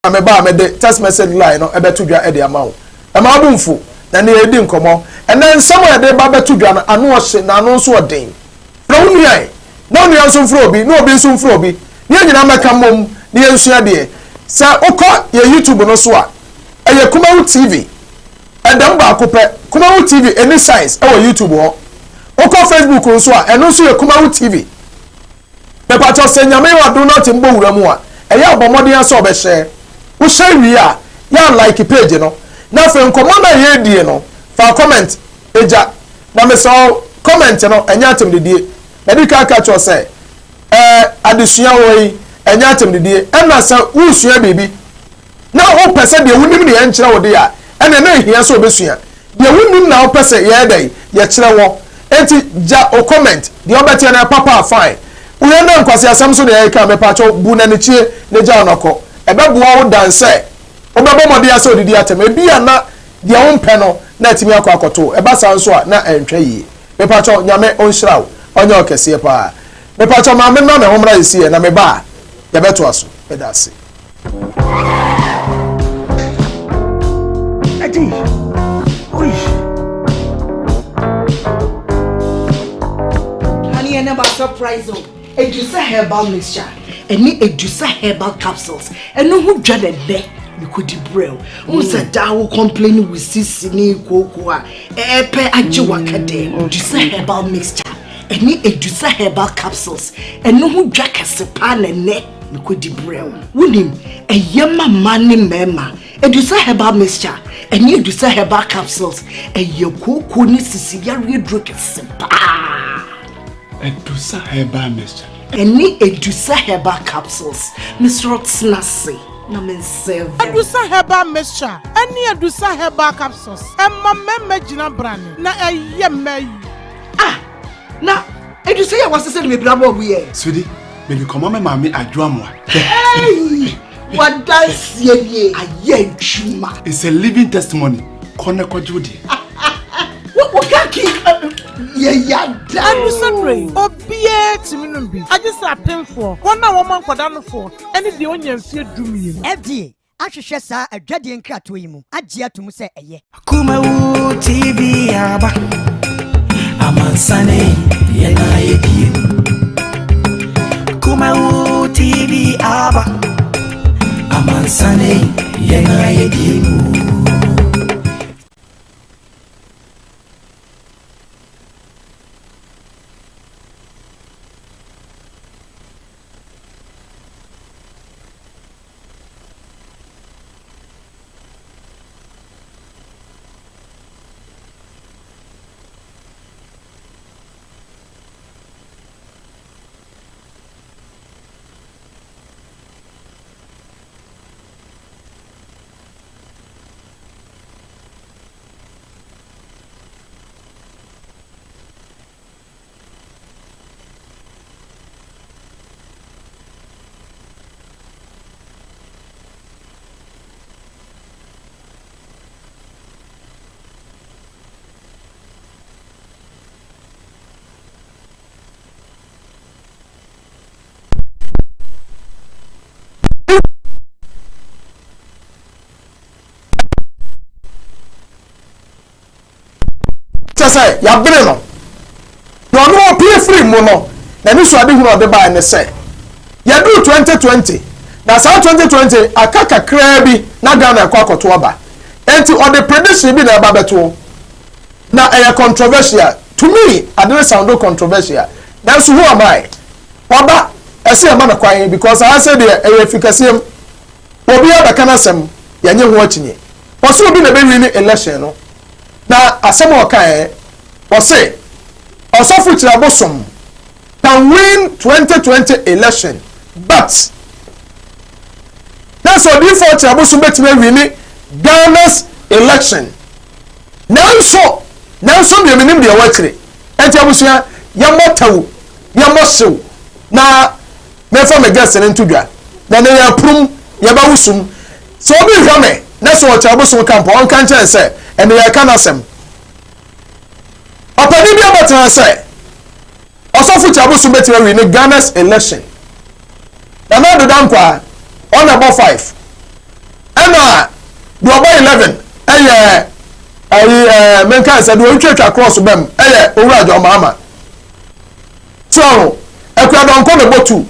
ameba amede text message line no ebe to dwa e de ama wo e ma abumfo na ne edi nkomo and then somewhere de ba beto dwa no anu o hye na anu so odin na wonu yan na wonu yan so mfro obi na obi so mfro obi ne nyina meka mom ne yensua de sa okọ ye YouTube no so a eye Kumawood TV edam ba akopẹ Kumawood TV any size e wo YouTube ho okọ Facebook no so a eno so ye Kumawood TV pe pa cho se nyame wa do not mbo wura mu a eye obomode ya so obehye wo share wi a ya like page no na fe nkomo na ye die no fa comment eja na me so comment no enya atem didie na di ka ka cho say adesua wo yi enya atem didie ena sa usua bibi na o pese de wunim ne en kire wo de a ena na ehia so obesua de wunim na o pese ye dai ye kire wo enti ja o comment de obete na papa fine wo na nkwase asam so de ye ka me pa cho bu na ne chie ne ja onoko ebe buwa wo danse obebo mode ya so didi atem ebia na de wo mpe no na atimi akọ akoto eba san so a na entwa yi me pa cho nyame onhiraw onye okese pa me pa cho ma me na me homra yesi na me ba ya beto aso edase ati oi honey and about surprise edusa herbal mixture any edusa herbal capsules and no who dreaded there you could brew who's a daw complaining with sisini cocoa epe ajiwakade edusa herbal mixture any edusa herbal capsules and no who jack a sepan and neck you could brew winning a yama money mema edusa herbal mixture and you edusa herbal capsules and your cocoa ni sisiyari drink sepa edusa herbal mixture any edusa herbal capsules Mr. Snassi na men serve edusa herbal mixture any edusa herbal capsules emma memme gina brani na eyemme na edusa ya wasese me brabo we here sudi me be komo me mama adwoamwa hey what dance ye aye chuma it's a living testimony kone kojudi what kaki ya and separate obie timinum bi agisa pemfo wona woman kwadano fo ene de onyam fie dumie fd ahwehwe sa adwade nkrato yi mu agye atum se eye Kumawood TV aba amansane yena yedie Kumawood TV aba amansane yena yedie say ya bere no no pay free mo no na ni so ade hu no de ba ne say ya do 2020 na sa 2020 akaka kra bi na Ghana kwa akoto oba enti on the prediction bi na ba beto na e controversial to me I don't sound controversial that's who am I oba ese am na kwan because I said the efficacy obi abaka sem ya nye ho achinye oso bi na be win election no na asem okan o say osofo kyiriabosom can win 2020 election but that's what before kyiriabosom betime win Ghana's election now be minim de wachire enti abusua ya motawu ya mosew na mefa me guest ne ntudwa na ne ya prum ya ba wusum so obi hwame na so kyiriabosom camp on kan chen say and ya kanasem opani bi abata say osofo kyiriabosom betime win Ghana's election na do dankwa on about 5 men kan say do twetwa cross bem owura jo mama so ekwa don ko be botu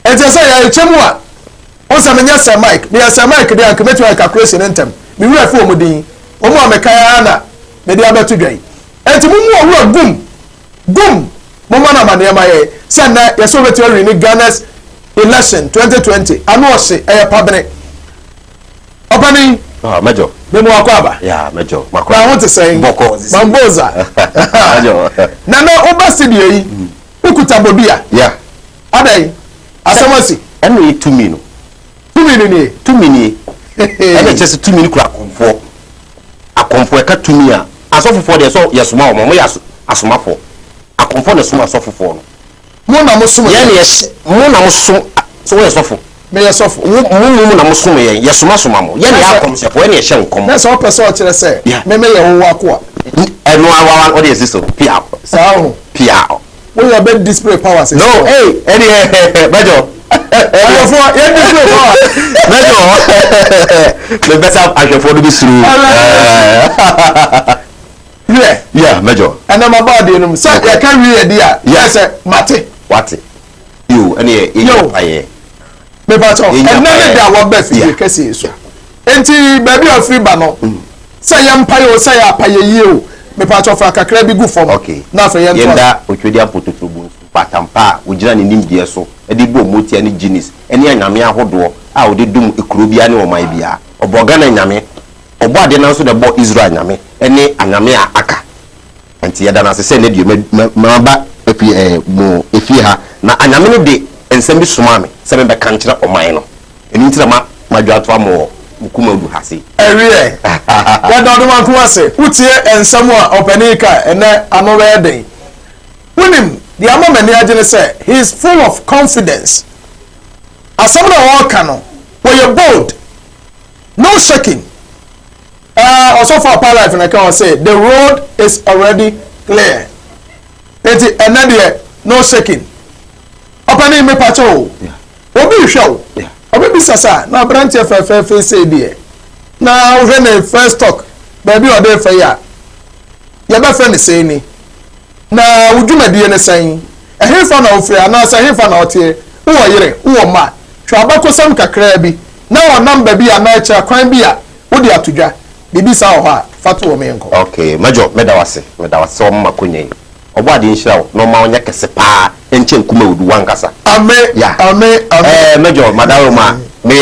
enti say ya chemu a o say menya say mic me say mic dey an kemetu calculation entem me wura fo mu din o mu ameka na me dey abetu dwan enti mu owura gum mama na mane ma ye say na ye so betu ri ni Ghana's election 2020 anu o se pabene opani Major. Memo akwaba. Yeah, Major. Makwa. I want to say Mamboza. Major. Na oba studio yi. Ukuta bobia. Yeah. Adai. Asamasi. Enu 2 minu. 2 minu ni. 2 minu. Ene chese 2 minu kura akomfo. Akomfo eka 2 minu a. Asofofo de so yesuma o mo asomafo. Akomfo na suma asofofo no. Mo na mo suma. Mo na mo sum so yesofo. Me yesofo mu na musume yen yesoma soma mo ye na yakomsefo ye na ye hye nkom na so person o kire say me ye wo akoa eno awa what is this pia sao pia we your bed display powers no hey any Major ayofo ye display power Major me better ayofo do be through yeah Major and am about the no so you can read there yes mate what you any yo aye me pato and none da wo be fi kese so enti baby of free ba no say yampaye o say apaye yi o me pato fa kakra bi gu fom na fa yen to yenda otwedi ampototo bu patampa ojira ne nimdie so e de bo motia ne ginis ene anyame ahodo a o de dum ekuro bia ne o man bia oboga na anyame obo ade na so de bo Israel anyame ene anyame a aka enti yeda na se ne die ma ba mo efi ha na anyame no de ensem bi soma me se me be kankyere oman no eni ntira ma dwato amo Kumawood hase ewie ya do man ko ase utie ensem a openika ene anowe den unim the amamani agene say he is full of confidence asem na wo ka no we you bold no shaking also for our life and I can say the road is already clear eti enade no shaking opani me pacho obi show obi bisasa na branch fe say there na we na first talk baby o dey fe ya ya ba fe ne say ni na udwumadi ne san ehefa na ofre na say ehefa na otie wo yire wo ma twa bakosam kakra bi na wo number bi ana cha kwan bi a wo di atodwa bibi sa ho a fatu wo menko okay Major medawase o makonye obo ade nhira no ma onya kese pa enche Kumawood wankasa amen yeah. amen Major madawo ma me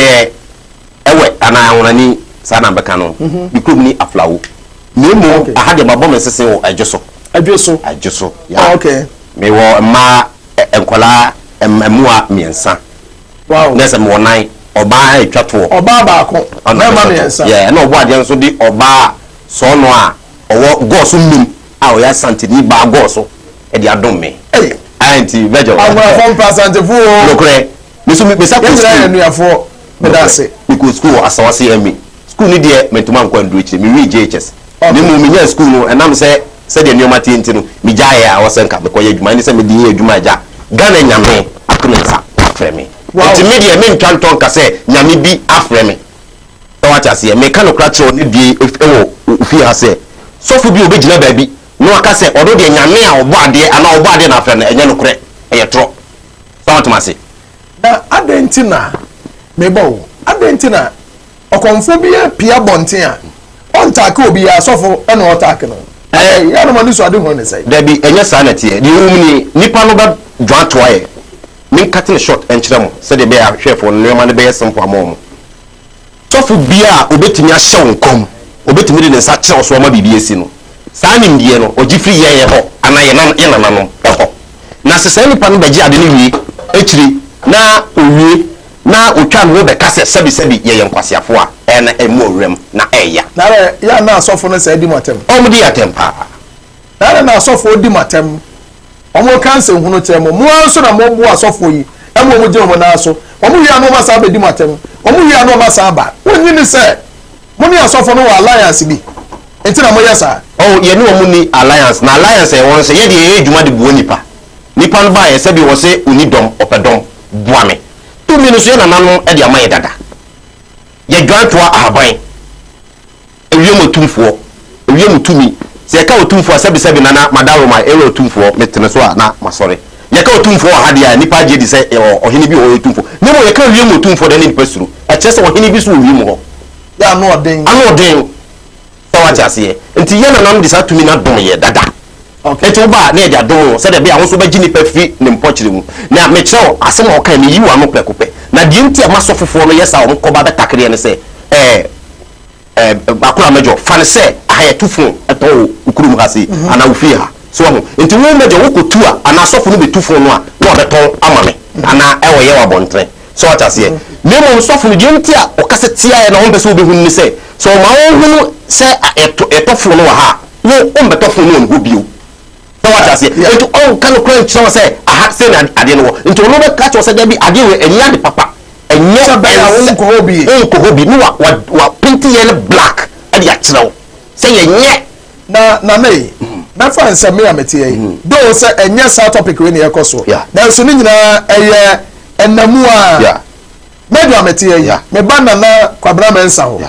ewe ana wonani sana beka no bikum ni aflawo memo ahade mabọ mesese o adwoso yeah okay me wo ma enkola emua miensa wow nese me wonan oba etwato oba ba ko na ma miensa yeah na obo ade nso di oba so no a owo goso nim a o ya santini ba goso e di adom me eh anti Major agora fom passante fu lokre me so me sa ko ya nuafo me da se because school asawase emi school ni de mentuma nkwa ndu echi me wi JHS ni mu nya school no enam se de nyoma tinti no me jaye a wasenka me koye adwuma ni se me di adwuma ja Ghana nyame akonensa afreme enti media me ntwanton ka se nyame bi afreme to wacha se me ka no kratro ni bi ewo fi ha se sofu bi obegina baabi no aka se odo de nyame a obo ade ana obo ade na afreme enye no kure eye tro so watuma se na adentina me bo adentina okonfo bi pia bonten a on take obi ya sofo e no take no ya no mani so ade ho ne sai da bi enye sa na tie di umni nipa no ba dwato aye min cutting short enkyere mo se de be ya hwefo no ma ne be simple amom sofo bia obetimi ahye nkom obetimi de ne sa kire so ma bibi esi no sa ni ndie no ogifri ye ho ana ye nananom ho na se nipa no baji ade ne wi ekiri na owie na otwa no be kase sebi ye nkwasiafo a na emu owrem na eya na ya na asofo no say di matem omudi atempa na asofo di matem omo kanse hunu temo mo anso na mo bu asofo yi emo mo je mo na aso omo wi anu ma sa be di matem omo wi anu ma sa ba woni ni say mo ni asofo no wa alliance bi enti na mo yesa ye ni omo ni alliance na alliance e won say ye de edwuma de buo nipa no ba ye se bi wo se unidom opedom buame tu minus ye na nanu e de amaye dada ye dwanto ahaban ewie wiem tumi se ka otumfo asebi nana madaroma ewe otumfo metene so na masore ye ka otumfo ha dia nipa je di se ohene bi o otumfo ne mo ye ka wiem otumfo de ne pasuru a chese ohene bi so wiem ho ya no den so what ase nti ye na nam di sa tumi na dom ye dada okay eto ba na e dia dom se de be a wo so ba gini pa fi ne mpochire mu na me chew asem o ka me yiwa no pekopɛ na di nti amasofofo no yesa o ko ba betakre ne se akura mejo fane se aye tufo eto ukurum hase ana ufi ha so ho nti wo mejo wo kotu a ana asofo no betufo no a wo beton amame ana ewo ye wa bontre so what ase me mo sofo no di nti a o kase tia na ho be se obehun ni se so ma wo hunu se etofo no wa ha wo o betofo no ho bio so what ase nti on kan kran kire se aha se na ade no nti ono be ka cho se da bi ade we enya de papa enyo be na unko hobi no wa paint yellow black ade ya kire se ye nye na me na fa nse me ametie do se enye sa topic we ne ekoso na so ni nyina eye enamu a medu ametie me banda na kwabra mensa ho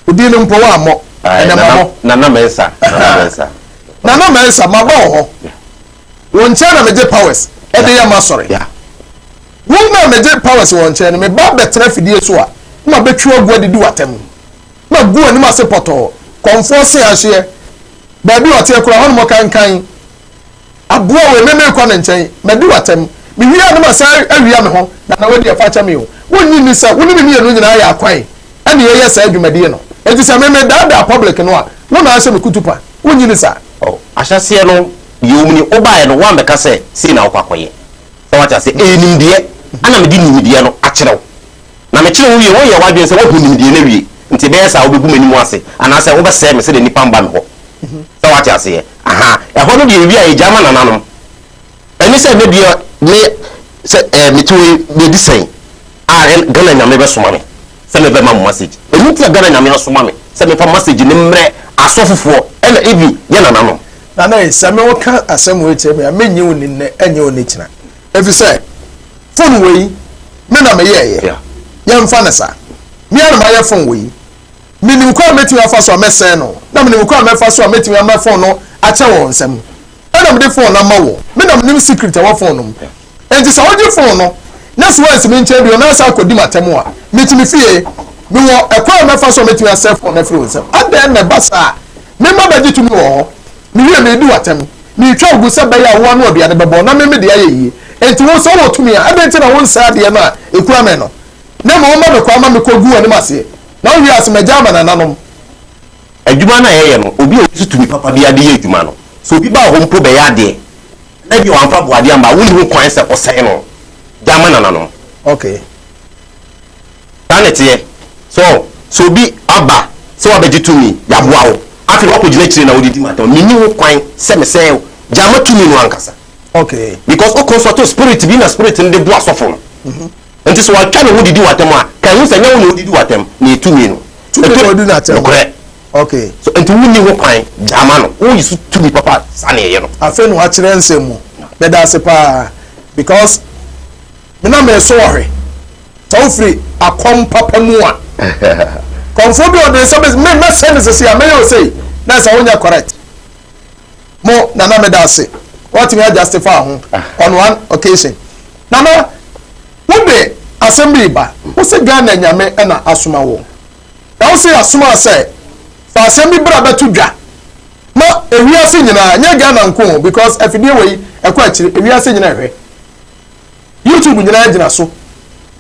odi no mpo wa mo enamamo na mensa na mensa mabo ho won che na meje powers e de ya masore won na meje powers won che na me ba betra fidie so a na betwu agu adidi watem na gu ani ma se poto konfose ahye ba bi wate kura hono mo kankan abuo we meme kwa na nchen medi watem mi hia no ma sai awia me ho na wadi afa cha me o wonni ni sa wonni ni no nyina ya kwan ani ye sa adwumadie no enti sa meme da public no a wo na ase me kutupa wonni ni sa ahyase no yewuni obae no wa meka se si na okwakoye so what ase enimdie ana medi nimdie no akyerew na me kyerew ye wo ye wadwen se wo hu nimdie na wie nti be sa obebu manimu ase ana se wo be se me se de nipa mba me ho so what ase aha e ho no de wi a ejama nananom eni se me bia me se me tuwe me disen a gana nyame be soma me se me be ma message eni ti gana nyame no soma me se me fa message ni mre asofofo ena ebi ye nananom na se me wo ka asem we che me amenyi woni ne enye woni kina efi se phone we me na me ye ye mfa na sa me na ma ye phone we minim kwa meti afa so amesen no na minim kwa mefa so ameti ama phone no ache won nsem na me de phone na ma wo me na minim secret wa phone no enti sa wodi phone no na so wansi me nche bi na sa akodi matemu a metimi fie me wo ekwa mefa so ameti asa phone na free nsem adan na basa me ma baji tumi wo me wie me di watem me twa ogu se baya wo na obi ade bebo na me de ayeyi enti wo so wo tumi a adan ti na wo nsa de na ekura me no na ma wo ma be kwa ma me kogu ani mase na wi asme jama na nanom adwuma na yeye no obi o tumi papa bi ade ye adwuma no so obi ba ho mpo be ya de na bi wan fa bo ade amba woni ho kwan se osai no jama na nanom okay tanete so obi aba se wa beji tumi ya boa wo afi wa ko gina kire na odidi mata ni ni ho kwan se me se jama tumi no ankasa okay because o consult spirit bi na spirit ndi boa sofo nti so wa twa no didi watem a kan hu se nya wo didi watem na etumi no tumi do na tem okay so nti wuni ho kwan jama no wo yisu tumi papa sane ye no afa no a kire nsemu be da se pa because me na me so hwe so free akom papa mu a konfo bi o de so me sense se ya me yo say na sa wonya correct mo na me da se what me justify ho on one occasion na wo be assembly ba wo se Ghana nyame na asoma wo na wo se asoma se fa assembly bra betu dwa ma ewiase nyina nya Ghana nko because afidie wei ekwa akire ewiase nyina hwe YouTube nyina gyina so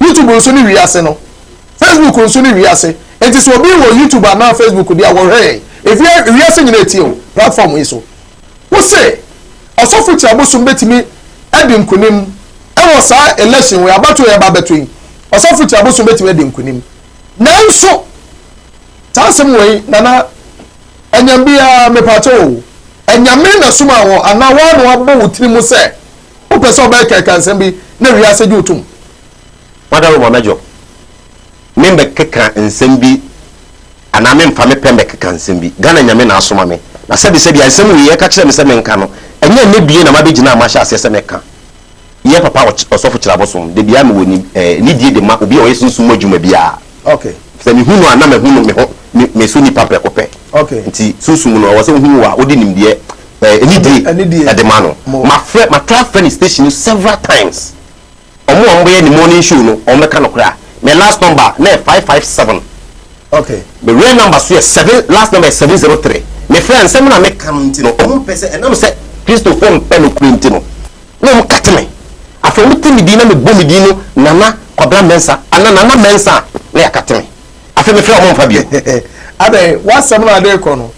YouTube nso ni wiase no Facebook nso ni wiase enti so obi wo YouTube na Facebook dia wo hwe ewiase nyina etio platform yi so wo se osofo kyiriabosom betimi edi nkunim ewo sa election we abato ye ba between osofo kyiriabosom betimi edi nkunim nanso tasem we nana enyambia mepato enyame na suma wo ana wa no abo wutiri mu se wo pese oba kekansem bi na wiase ji utum madaro mamajo membe keka nsem bi ana memfa me pembe keka nsem bi Ghana nyame na asoma me na sebi ansem we ye ka kire me se menka no enya ne bie na mabegina amasha ase se meka ye papa osofo kyiriabosom de bia me woni ni die de ma obi o yesunsu madwuma bia okay se mi hunu ana me hunu me ho me so ni papa ekope Okay. Nti susum no wase hu wa odi nimde enidi at the man. My class friend station several times. Omo ye ni morning show no o meka no kra. My last number na 557. Okay. The real number so 7 last number is 703. My friend say me na make am nti no omo pese enam say Christopher pen no print no. No mo kateme. Afa muti mi di na me bo mi di no nana kwabra mensa ana nana mensa na ya kateme. Afa me friend omo fa bio. Ade wasem na ade ko no.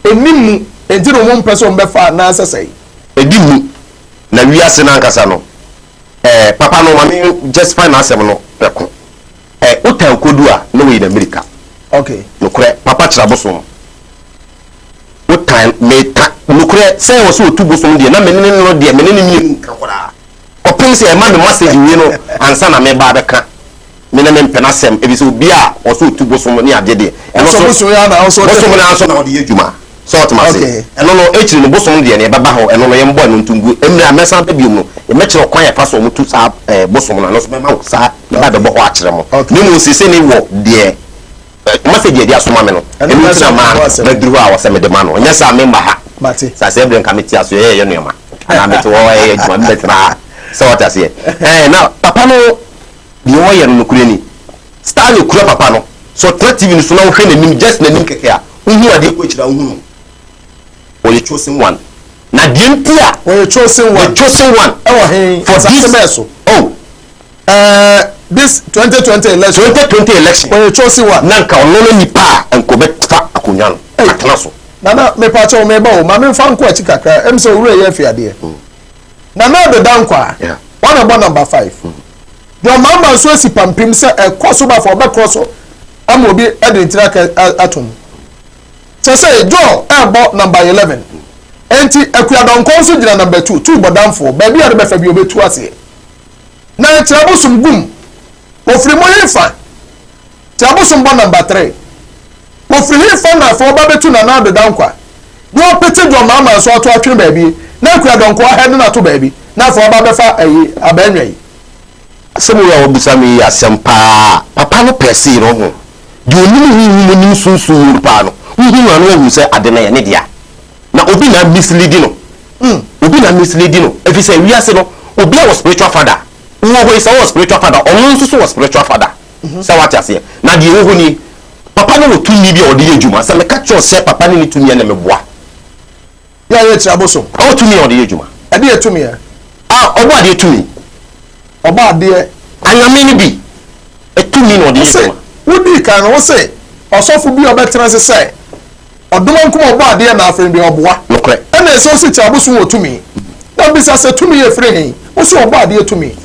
Enimu enti no mo pese o mbefa na asesai. Edimu na wiase na nkasa no. Papa no mami just find asem no peko. Utan kodu a no we in America. Okay. Nukure papa kyirabosom. Utan me nukure say wo so otubosom de na menene no de menene mi nka kwara. Opin say ma me message wi no ansa na me ba beka. Menene mpenasem ebi so obi a wo so otubosom ne ade de. Eno so bosom ya na so bosom na anso na ode yedwuma. So what ma say. Eno no echiri no bosom de ne baba ho eno no ye mbo no ntungu. Emre amesa pa biom no. E mechire kwan ya fa so mutu sa bosom na no so me ma wo sa ba be bo ho akire mo. Ni mo sese ni wo de message dia so ma me no. Enu tina ma na duru a wo se me de ma no. Nya sa me mba ha. Mate. Sa se bren kameti aso ye no ma. Ana me to wo ye juma me betra. So what I say. Now papa no di wo ye no kure ni. Star no kure papa no. So TV no so na wo hwe na nim just na nim keke a. Unhu ade ko kira unhu. Or you chosen one. Na dientia or you chosen one. Chosen one. For this oh. This 2020 election. 2020 election. Or you chosen one. Nanka ono nipa enko betfa akunya no. Atena so. Nana me pa cho me ba o ma me fa nko achi kakra em se owure ye fiade. Nana the dankwa. Yeah. One about number 5. Your mama so si pampim se e koso ba for be koso. Amobi e de ntira atom. Say Joe about number 11. Enti akuadonko so gina number 2. 2 bodamfo. Baby ade be fa bi obetu ase. Na kyirabosom gum. Ofiri mo yefa. Kyirabosom bo number 3. Ofiri yefa na fo ba betu na na de dankwa. No pete do mama so ato atwe baby. Na akuadonko head na to baby. Na fo ba be fa ayi abanwa yi. Asemu ya obusami ya sempa. Papa no pesi no ho. Di onimu hu sunsun pa no. Uhu anu hu say ade na ye ne dia. Na obi na misleading no. Obi na misleading no. If you say we are say no, obi was spiritual father. Wo is our spiritual father. Onu nso so was spiritual father. Say what you say. Na di wo ni papa no tu ni bi odi ejuma. Say me catch you say papa ni tu ni na me boa. Ya ye kyirabosom. O tu ni odi ejuma. Ade etumi ya. Obo ade etumi. Oba ade anyame ni bi. Etumi no odi ejuma. Wodi kan wo say osofo bi obetra se say odom nkom obo ade na afren bi oboa. Nokre. Na eso si kyirabosom otumi. Na bisa se tumi ye free hin. Wo so obo ade etumi.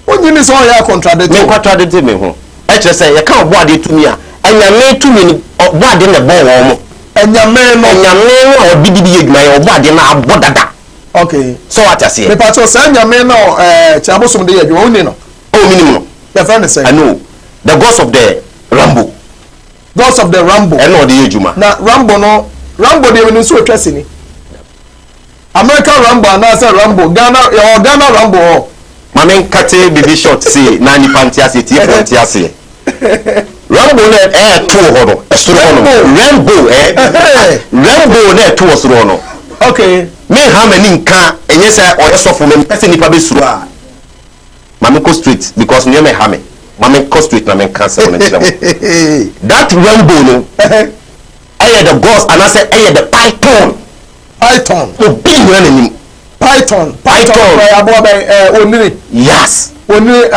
Onyi ni so ya contradict. Me contradict me ho. E kire say ye kan obo ade etumi a anyame etumi ni obo ade na bo wo mo. Anyame no obidi bi eduma ye obo ade na abodada. Okay. So what I say? Me pa so say anyame no kyirabosom de ye adwuma oni no. Oh minimum no. The friend say. I know. The gods of the Rambo. Gods of the Rambo. I know the ejuma. Na Rambo no Rambo de we so atwase ni. American Rambo na say Rambo Ghana Rambo. Mame kate bibi short say na ni pantiase ti pantiase. Rambo na to ho no. Esoro no. Rambo na to osoro no. Okay. Me ha mani nka enye say oyesofo me pese nipa be suru a. Mame go straight because near me ha me. Mame go straight na me cancel on the that Rambo no. The gods and I say the python. To be running Python only. Yes. Only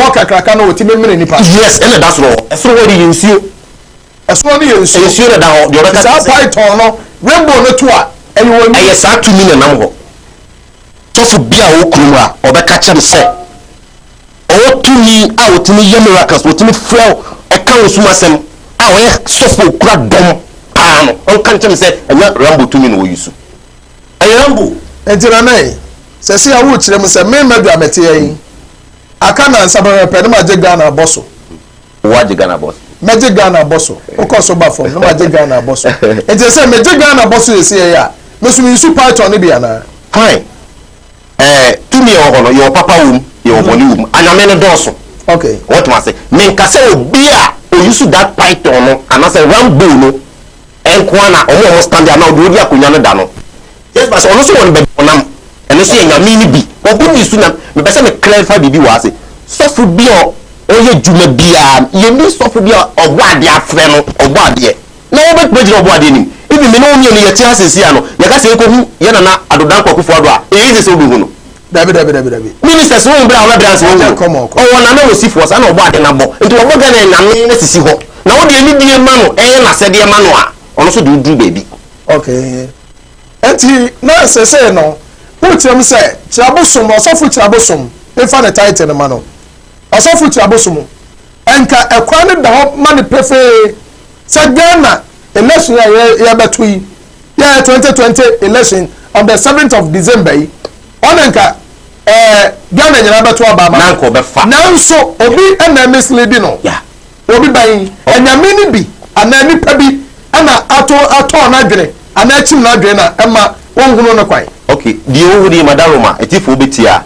walk a crack no to me nipa. Yes, and that's all. So what do you see? As one you see that the other python no Rambo no to and you will yes to me na so for be a okuma or be catch am say o to me out me ye miracles what me flow e kan osumasem a we so for kura dom no on kan tell me say Rambo to me no use Rambo entina nay se se awu kire mu se me madu amete yin aka na nsabara pe na je Ghana bosso wa je Ghana bosso meje Ghana bosso o ko so ba fo na je Ghana bosso entina se meje Ghana bosso ye se ya me so mi su python ni bia na fine to me o your papa wum your body wum anyame no doso okay what must say me nka say obi a o use that python no and I say Rambo no enkwana omo stand ya na odi akonya no da no yes but ono so won be onam eno so nyame ni bi obu su na me pese me clarify bibi wa ase sofu bi o oye juma bia ye ni sofu bi obo ade afre no obo ade na wo be pejira obo ade ni ibi me no oni ni ye ti asesi ano ye ka se ko hu ye na na adodan kwakufo ado a e ze se obi hu no dabi ministers won bra won bra se won o wona na osifo sa na obo ade na bo nti obo ga na nyame na sisi ho na wo de ni die ma no na se de ma no a ono so do du baby okay enti na se no wotiam se kyirabosom osofo kyirabosom efa na title no ma no osofo kyirabosom enka ekwa ne da ho ma ne prefe se Ghana election ya beto yi ya 2020 election on the 7th of December yi onenka Ghana nyina beto abama nanko be fa nanso obi na misleading no ya obi ban enyame ni bi ana nipa bi ana ato na dwene ana chim na dwene na ema wonhunu no kwan okay di o wudi madaroma etifo betia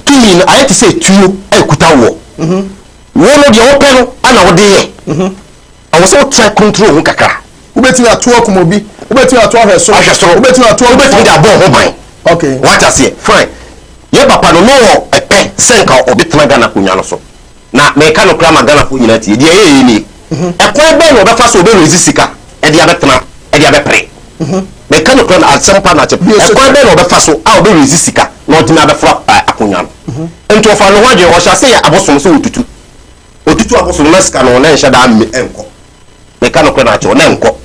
tumi no ayeti say tuo ekuta wo wo no de wo pelo ana wo de ye awo so try control ho kakra ubetimi ato akomobi ubetimi ato ahweso ubetimi ato ubetimi de abo ho ban okay what I say fine ye papa no no epe senka obetima Ghana kunya no so na me ka no kra ma Ghana ko nyina tie de ye ni ekwan be no obefa so obe resisika e de abetena e de abepre me ka no kra na asempa na che ekwan be no obefa so a obe resisika na odina abefra akonya no ento ofa no hoje o sha say abosom so otutu abosom na sika no na nsha da enko me ka no kra na che o na enko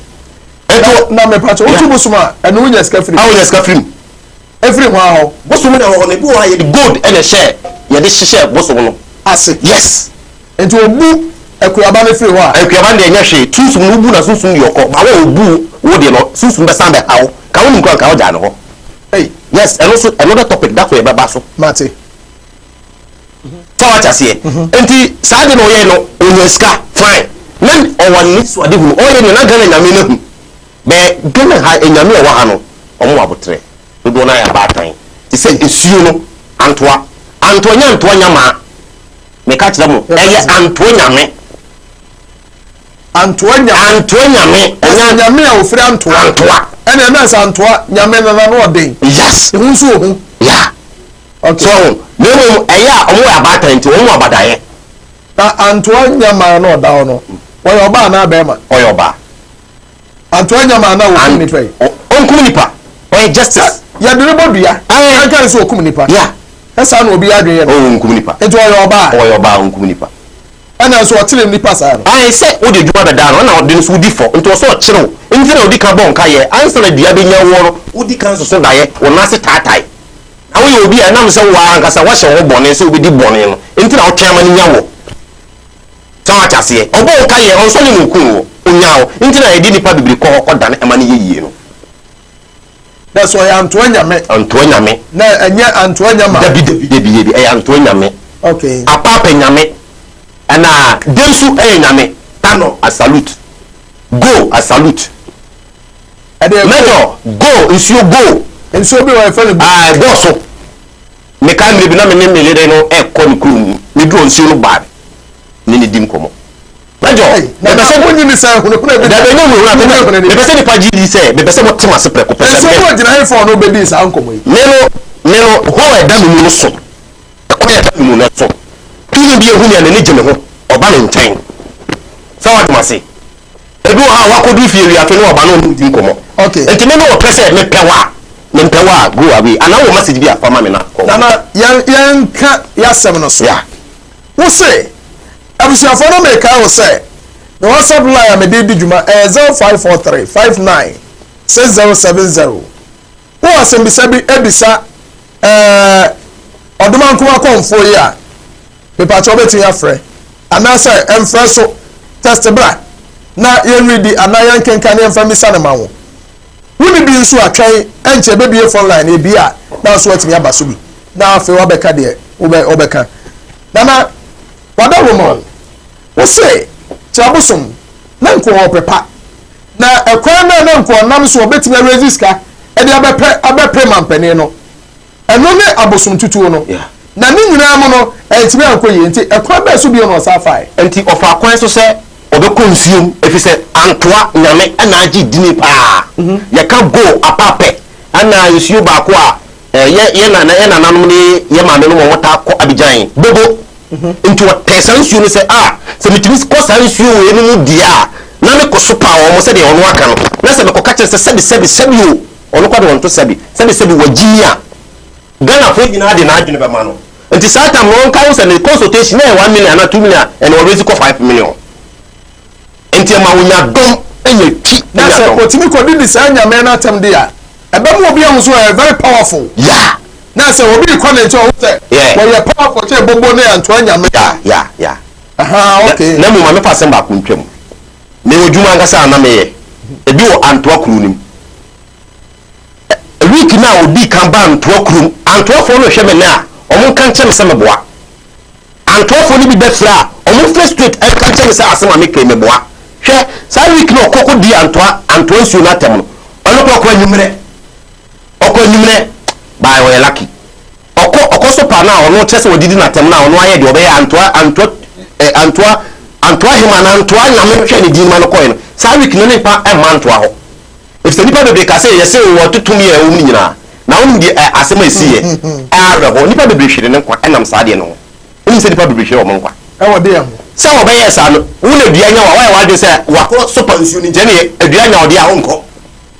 ento na me pacho otu bosoma eno nya ska free nya ska free every one ho bosom na ho na bi wa ye gold ene share ye de share bosom no ase yes ento obu ekuyaba ne free ho a ekuyaba de nya hwe tunsum no bu na sunsum yoko ba wa obu wo de no sunsum be san be hawo ka woni nkran ka wo ja no ho hey yes and also another topic that we baba so mate so what I say enti saade no ye no onyeska fine nan o wani so ade hu o ye no na Ghana nyame na hu be Ghana ha enyame o wa ha no omo abotre do na ya batan ti say esuo no antoa nyama me ka kira mo eye antoa nyame nyame a ofiri antoa ene na sa antoa nyame na no odin yes ehun so ohun yeah okay so memo eya omo ya batan ti omo abadaye na antoa nyama no da no wo oba na be ma oyo ba antoa nyama na wo ni try onkum nipa oy justice ya de bodua an kan so okum nipa yeah esa na obi adwe ye no onkum nipa ejo oyo ba onkum nipa ana so otire nipa sa no ai se o de djuma be da no na o de so di fo nto so kire nti na odi ka bon ka ye ansa na dua be nya woro odi kan so da ye wo na se tatai awo ye obi a na me se wa ankasa wa hye wo bone se obi di bone no nti na o twema ni nya wo so atase obo ka ye on so ni nkun wo onyawo nti na ye di nipa bibiri ko da na ema ne yeye no that's why antoa nyame na anya antoa nyama debi e antoa nyame okay apapa nyame ana densu nyame tano a salute go a salute mejo go nsio bi wa fa go so me kan me bi na me ne me le no e ko ni krum me do nsio no ba ni dim komo mejo na be se woni ni sa hunu na be da be no hunu na be se ni pa gidi se be se mo tema se preko pese so wo jina he for no be di sa nkomo yi neno ho e da me no so e ko e da me no so tuni bi ehunu ya ne gene ho oba ne nten so what must say edu ha wa ko du fi wi afi no oba no ndi nkomo okay enti me no pressure me pewa go away ana wo message bi afama me na na yan ka ya sem no so ya wo say abusiafo no me ka wo say the WhatsApp line me dey djuma 0543 59 6070 wo asem bi sabi ebisa oduma nkoma konfo yi a pepa cho beti ya frɛ anasa emfrɛ so test bra na ye ready ana yan kenkan ne emfa misa ne mawo wuni bi nso atwɛn enche be bi phone line e bi a na so atimi aba so bi na afi wa beka de obeka na wada woman wo say kyirabosom na nko wo pepa na ekwan na nko nam so obetimi resist ka e de abepre mampani no eno ne abosom tutuo no na ni nyina mo no entime ankoye enti ekwa ba so bi no sa fai enti ofa kwan so se obekɔ nsiom efise antoa nyame ana agi dini pa ye ka go apape ana nsuo ba ko a ye na nanom ni ye ma me no mo ta ko Abidjan bobo into what person nsuo ni say se mitimi ko sa nsuo we ni mu dia na me ko sopa o mo se de ono aka no na se me ko kache se sebi o ono kwa de won to sebi wajinia Ghana for nyina de na adwene be ma no nti satan no kan se ne consultation na 1 million na 2 million and always ko 5 million enti ma wonya dom enye twi na se otimi ko di sa nyame na atam dia ebe mo obi am so very powerful na se obi ko na nti o se wo ye powerful che bobo na anto nyame ya okay na mo ma me pase ba ko ntwam me odwuma ngasa na me ye ebi wo anto akuru nim week na odi kan ba anto akuru anto afo no hwe me na omo kan kyem se meboa anto afo ni bi befra omo frustrate e kan kyem se asema me kai meboa hwe sa week no kokko di anto nsu na tem no ono ko anyumre ba we lucky oko so pa na ono chese wodidi na tem na ono aye de obe anto hima na anto anyame hwe ni di ma no koy no sa week no ne pa e ma anto ho if se nipa bebe ka say yes wo tutumi e wo nyina na wo ndi asema esiye arabo nipa bebe hwere ne kwa enam sa de no wo se nipa bebe hwere wo nkwa e wo de am se wo be yes ano wo na duanya wa de se wa ko super nsu ni je ne aduanya wo de a wonko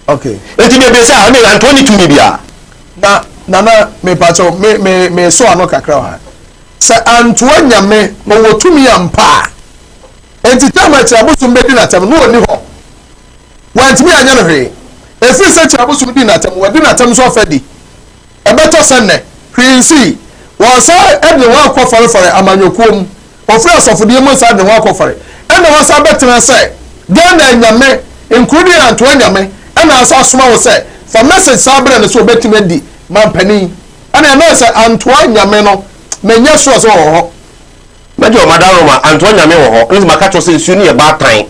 okay enti bebe se a ne anto ni tumi bia na me pacho me so ano kakra ha se anto anyame mo wo tumi ampa enti tama kyabosum be di na tam no oni ho wantimi anya no hwe efi se kyabosum di na tam wadi na tam so afadi ebeto senne hwinsi won sa ebe wa akofare amanyokom ofre asofodie mo sa de wa akofare ene wa sa betena se Ghana anyame including anto anyame ena asa asoma wo se for message sabre ne so betime di mampani ana na se anto anyame no menya so ho mejo madaro ma anto anyame wo ho nzi makacho se nsu ni e ba tan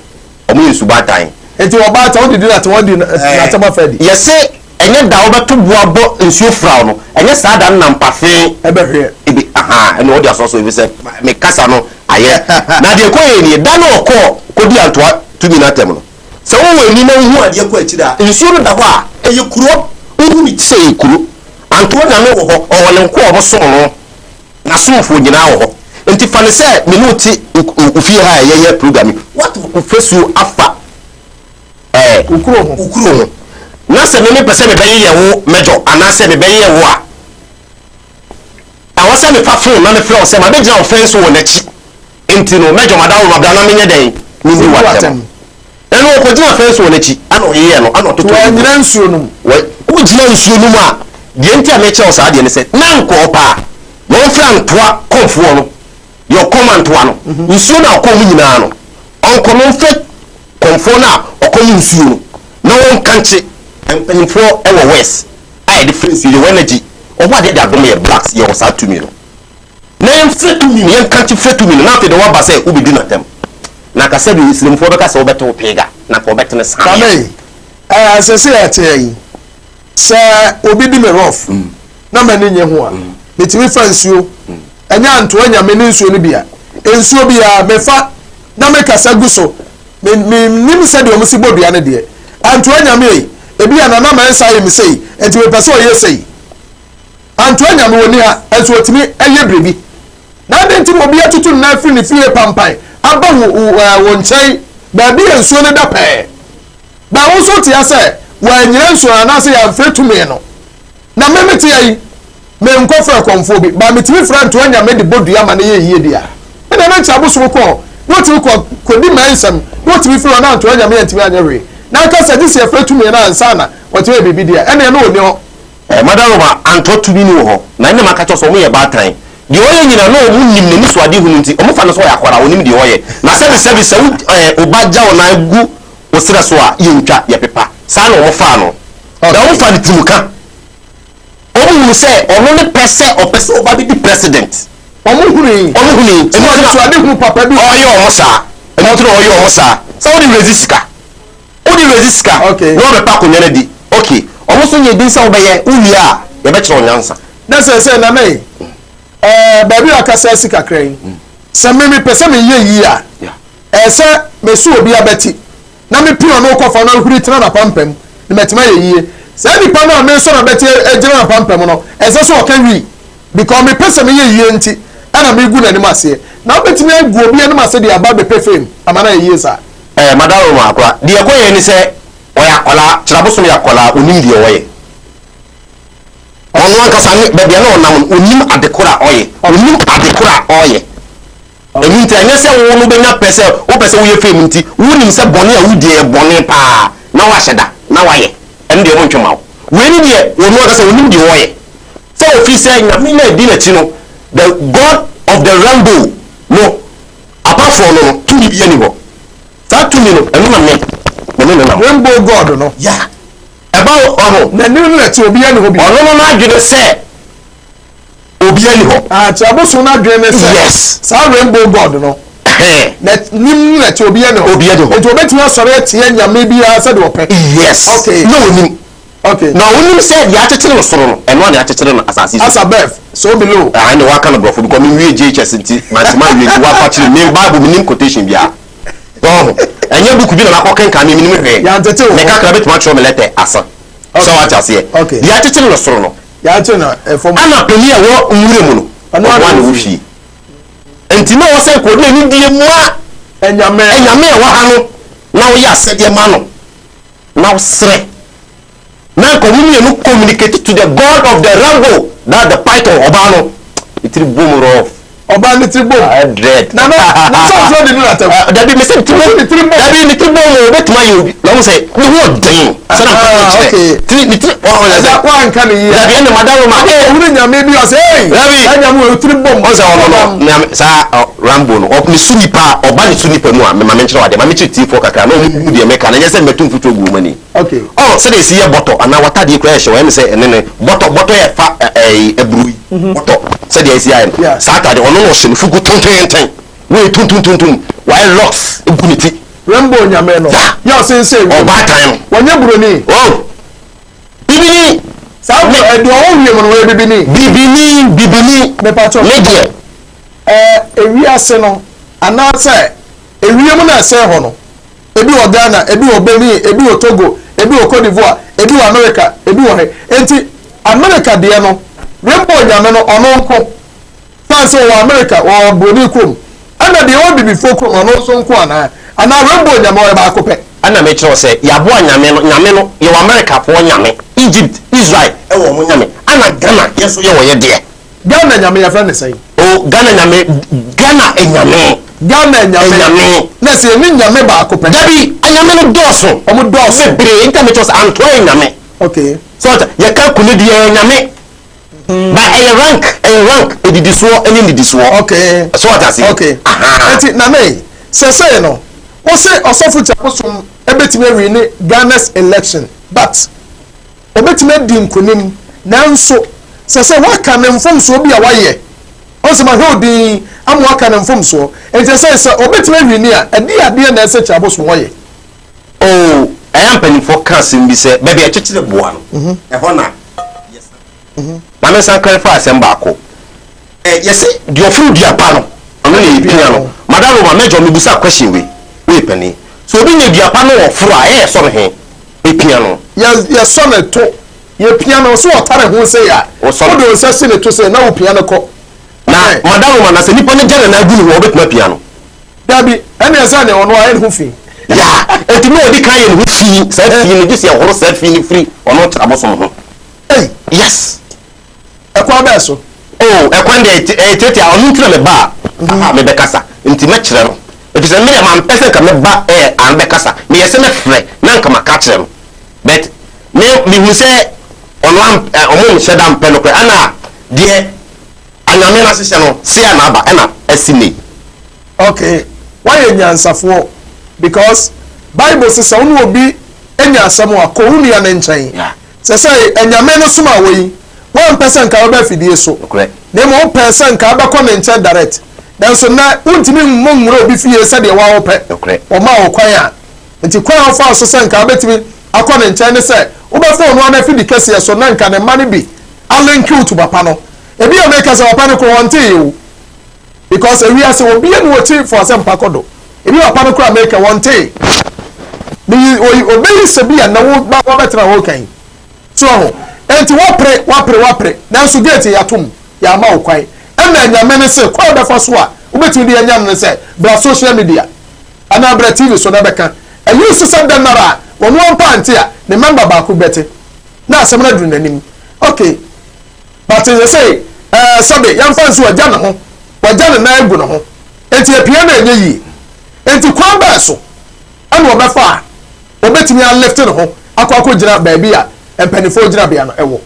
omo yesu ba tan enti wo ba tan di na te won di na te ba fadi yese enye da wo beto boa bo nsu fra no enye sa da na mpafe ebe hwe ebi ene wo di asoso ebi se me kasa no aye na de ko ye ni da no ko di anto tu bi na tem no se wo we ni na hu ade ko akira nsu no da ho a eye kuro ohu ni se kuro anto na no wo ho o le nko o so no na sumfo nyina wo ho enti fa ne se minuti ofie ha ye program what fesu afa ukuro na se me pese me beye ye wo mejo ana se me beye wo a awose me fa phone na me frɛ o se ma be gina offense wo na chi enti no mejo madawo mabla na menye den ni ndi watem eno ko gina offense wo na chi ana o ye no ana to nyina nsuo no wo gina nsuo no mu a de enti a me che o sa de ne se na nko pa no fra ntoa konfuo no yo komantoa no nsuo na ko mu nyina no onko no mfe konfuo na okomu nsuo no na won kanche empanifo ewo west ai difference ye energy owa de adom ye blacks ye osa to me no na mfe to me ye kanche fe to me no na fe de wa ba say ubidi na tem na ka se bi islamfo be ka se obeto pega na ko obetene sa kame asese atei se obidi me rough na mani nye ho a metimi fa nsuo anya anto anya me nsuo ni bia nsuo bia mefa na me kasa guso me nim se de omusi bodua ne de anto anya me ebi ana na man sai me sei enti we pese o ye sei anto anya me woni ha enso otimi eye brebi na de enti obi atutu na afiri ni fie pampai aba wo nchai ba bi enso ne da pe ba wo so ti ase wa nyira nso ana se ya mfetu me no na me meti yi me nkofra konfo bi ba metimi fra anto anya me de bodua ma ne ye yie dia na na chabuso ko no ti ko di mansam no ti fra na anto anya me ntimi anya we na ka se disi afetu me na ansa na wote we bibi dia ene no oni ho madaroma anto tu bi ni ho na ne maka cho so mo ye batran di oye nyina no mu nim ne ni so ade hu nti o mo fa no so ya kwara onim di oye na se se obaja ona gu osira so a ye ntwa ye pepa sa na o mo fa no da o fa ni timuka o mu se ono ne pese o pese oba bi president o mu huni eno so ade hu papa bi oye o mo sa eno tro oye o mo sa so o di resistka okay no be pa ko nyana di okay o mo so nye din sa obeye uni a ye be kire onyansa na se na me ba bi akasa sika kran se me pese me ye yi a se me su obi abeti na me pio no ko fa na huri tena na pampam ne metima ye say nipa na me so na beti ejira na pampam no ese so o kan wi because me pese me ye nti ana me gu na ni mase na betimi agu obi na mase de aba be perfect amana ye sa madam ma akwa de ko ye ni se oyakola kyirabosom yakola onim de oye ono ankasa ne be na onam onim adekora oye eni nti anya se wo no be nya pese wo pese wo ye fem nti wonim se bone a wudi e bone pa na wa hyeda na wa ye en de mo ntwema we ni de wo no ankasa onim de oye so officer nya mi na di na chi no the god of the rainbow no apart from no to be anymore that to me no enu na me rainbow god no yeah about ono na ni na ti obi ani ho bi ono no na adwene se obi ani ho kyirabosom na adwene se yes sa rainbow god no na nim na ti obi ani ho enti obetimi asore atie nyame bi a se de ope yes okay no onim okay na onim se ya tetire no soro no eno na tetire no asase as above so below and wa kan brofo because me wie JHS nti mantima wie wa patire me bible nim quotation bia oh enye buku bi na makoken kan me nim hwe ya ntete o me kakra betima cho me letter asa so what I say okay ya tetire no soro no ya tete na efom ana peli a wo nwure mu no ono wa no hwi enti na wo se ko na ni die mu a enyame wa ha no na wo ya se de ma no na wo sre na communicate to the god of the rainbow that the python obano itiri boom rough oba ni tribom dread na so de na tam that be me say tribom that be ni tribom betuma you na wo say no wo den okay ni oh that one kan yi that be na madam ma wuri nyame bi o say nyame wo tribom o say ono sa rambo no o ni sunipa oba ni sunipa mu a me ma menkyere wade ma me chiti fo kakra na o mu de meka na nyese metum futo gu mani okay oh say dey see bottle ana water dey crash we me say ene bottle ya fa ebru bottle say dey see ayi Saturday ono no se fugu tonton we tonton why locks impunity rainbow nyame no ya say o ba time wonye buroni oh bibini sa wo edo o wie mo no bibini me patcho media ewi ase no ana say ewie mu na se ho no ebi wo Ghana ebi wo Benin ebi wo Togo ebi wo Cote d'Ivoire ebi wo America ebi wo he enti America de no rainbow nyame no ono nko fanso wo America wo boni krom ana de wo bibi fo krom ono so nko ana rainbow nyame wo ba akopɛ ana me kyerɛ sɛ yabo nyame no ye wo America fo nyame Egypt Israel wo mo nyame ana Ghana yeso ye wo ye de Ghana nyame ya fa ne sɛn o Ghana nyame na se ni nyame ba akopɛ dabi anyame no dɔso omo dɔso bebre internet was anto nyame okay so ye ka kunu de nyame ba rank edidisuo eni ndidisuo okay so what I say okay enti na me se no o se osofo kyirabosom ebetime wi ni Ghana's election but obetime di nkonim nanso se wa ka ne mfomso bi a waye o se ma hodi amu aka ne mfomso enti se obetime wi ni a ade na se kyirabosom waye oh ayampanifo kasim bi se bebe a kyekire boa no ho na na me san clarify asem baako yes the ofu diapa no ono ne yipia no madam ma mejo me busa question we pani so obi ne diapa no ofuru a so me he epia no ya so me to ye pia no so otare ho se ya o do se se ne to se na wo pia no ko na madam ma na se nipa ne gana na gu no obetuma pia no dabi ene esa ne ono ayi ho fi ya enti no odi kan ye ho fi sa fi ne gisi ehoro sa fi ne free ono trabosom ho yes ekwa ba so oh ekwan de tete a onu ntira me ba me be kasa nti me kire no efise me ma mpese ka me ba an be kasa me yese me frɛ na nka ma ka kire no but me hu se onu omo sheda mpe no ana de anyame na sese no se ana aba na asini okay why nyansafo because bible says onu obi enya asɛm a ko hunu ya ne nkyɛn sese anyame no soma woyi 1% ka ba fidie so na mo 1% ka ba comment direct dan so na untimi mmomuro obi fie se de wa wo pɛ o ma wo kwan a nti kwan fa so se nka betimi akɔ ne nkyɛn ne se wo ba fo no na fidi kɛse so na nka ne ma ne bi alenki to papa no ebi o make se papa no ko wonte you because ewi ase obi e no ti for asem pakodo ebi papa no ko make wonte obey sebi na wo betra wo kan so enti wapre na so gate ya tom ya ma wo kwan na nyame ne se kwa be fa so a obetimi de nyam ne se bra social media ana bra TV so na beka ayi so se den nara wono ampa ante a ne member ba ko bete na asem na duru nanim okay but they say sabe yam fa so agya ne ho wagya ne na egu ne ho enti apia na enye yi enti kwa ba so ana obefa obetimi a left ne ho akwa gina baabi a empanifo gina bia no ewo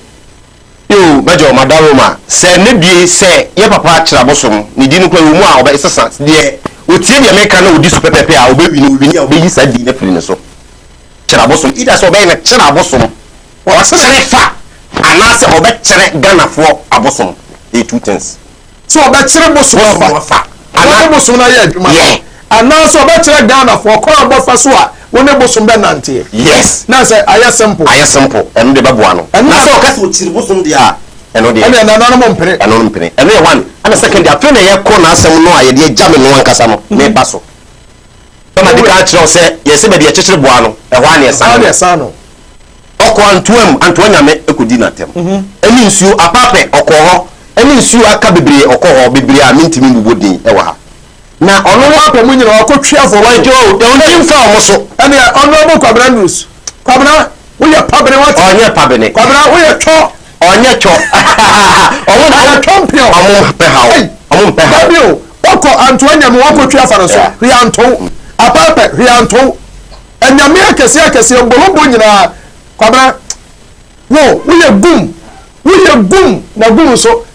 yo majo madaroma se ne bie se ye papa kyirabosom ne di no kwa mu a obe sesa de otie de meka na odi so pepepe a obe wini a obe yi sa di ne firi ne so kyirabosom ida so obe na kyirabosom o se fa ana se obe kyere Ghana fo abosom e two things so obe kyere bosom fa ana bosom na ye adwuma ana so obe kyere Ghana fo ko abofa so a wone bosom be nante yes na say aya simple eno de baboa no na say o ka se o kyere bosom de a eno de eno na no mpere eno ye one ana second ato na ye ko na asem no a ye de jame no ankasa no me ba so tama de ka kyerɛ se ye se be de kyekyere boa no ɛhɔ ane ɛsa no ɔkɔ antoam nyame ekodi na tem eni nsuo apape ɔkɔ hɔ eni nsuo aka bebre ɔkɔ hɔ bebre a mintimi bubodin ɛwɔ ha na ono wa pa mu nyina akotwa for wa jo de ontim fa omo so ene ono bo kwabra news kwabra wo ye pabene wat onye pabene kwabra wo ye cho onye cho omo na champion omo pe ha bio oko antoanya mo akotwa fa no so rianto apape rianto enyame akese ogbolombo nyina kwabra wo ye gum na gum so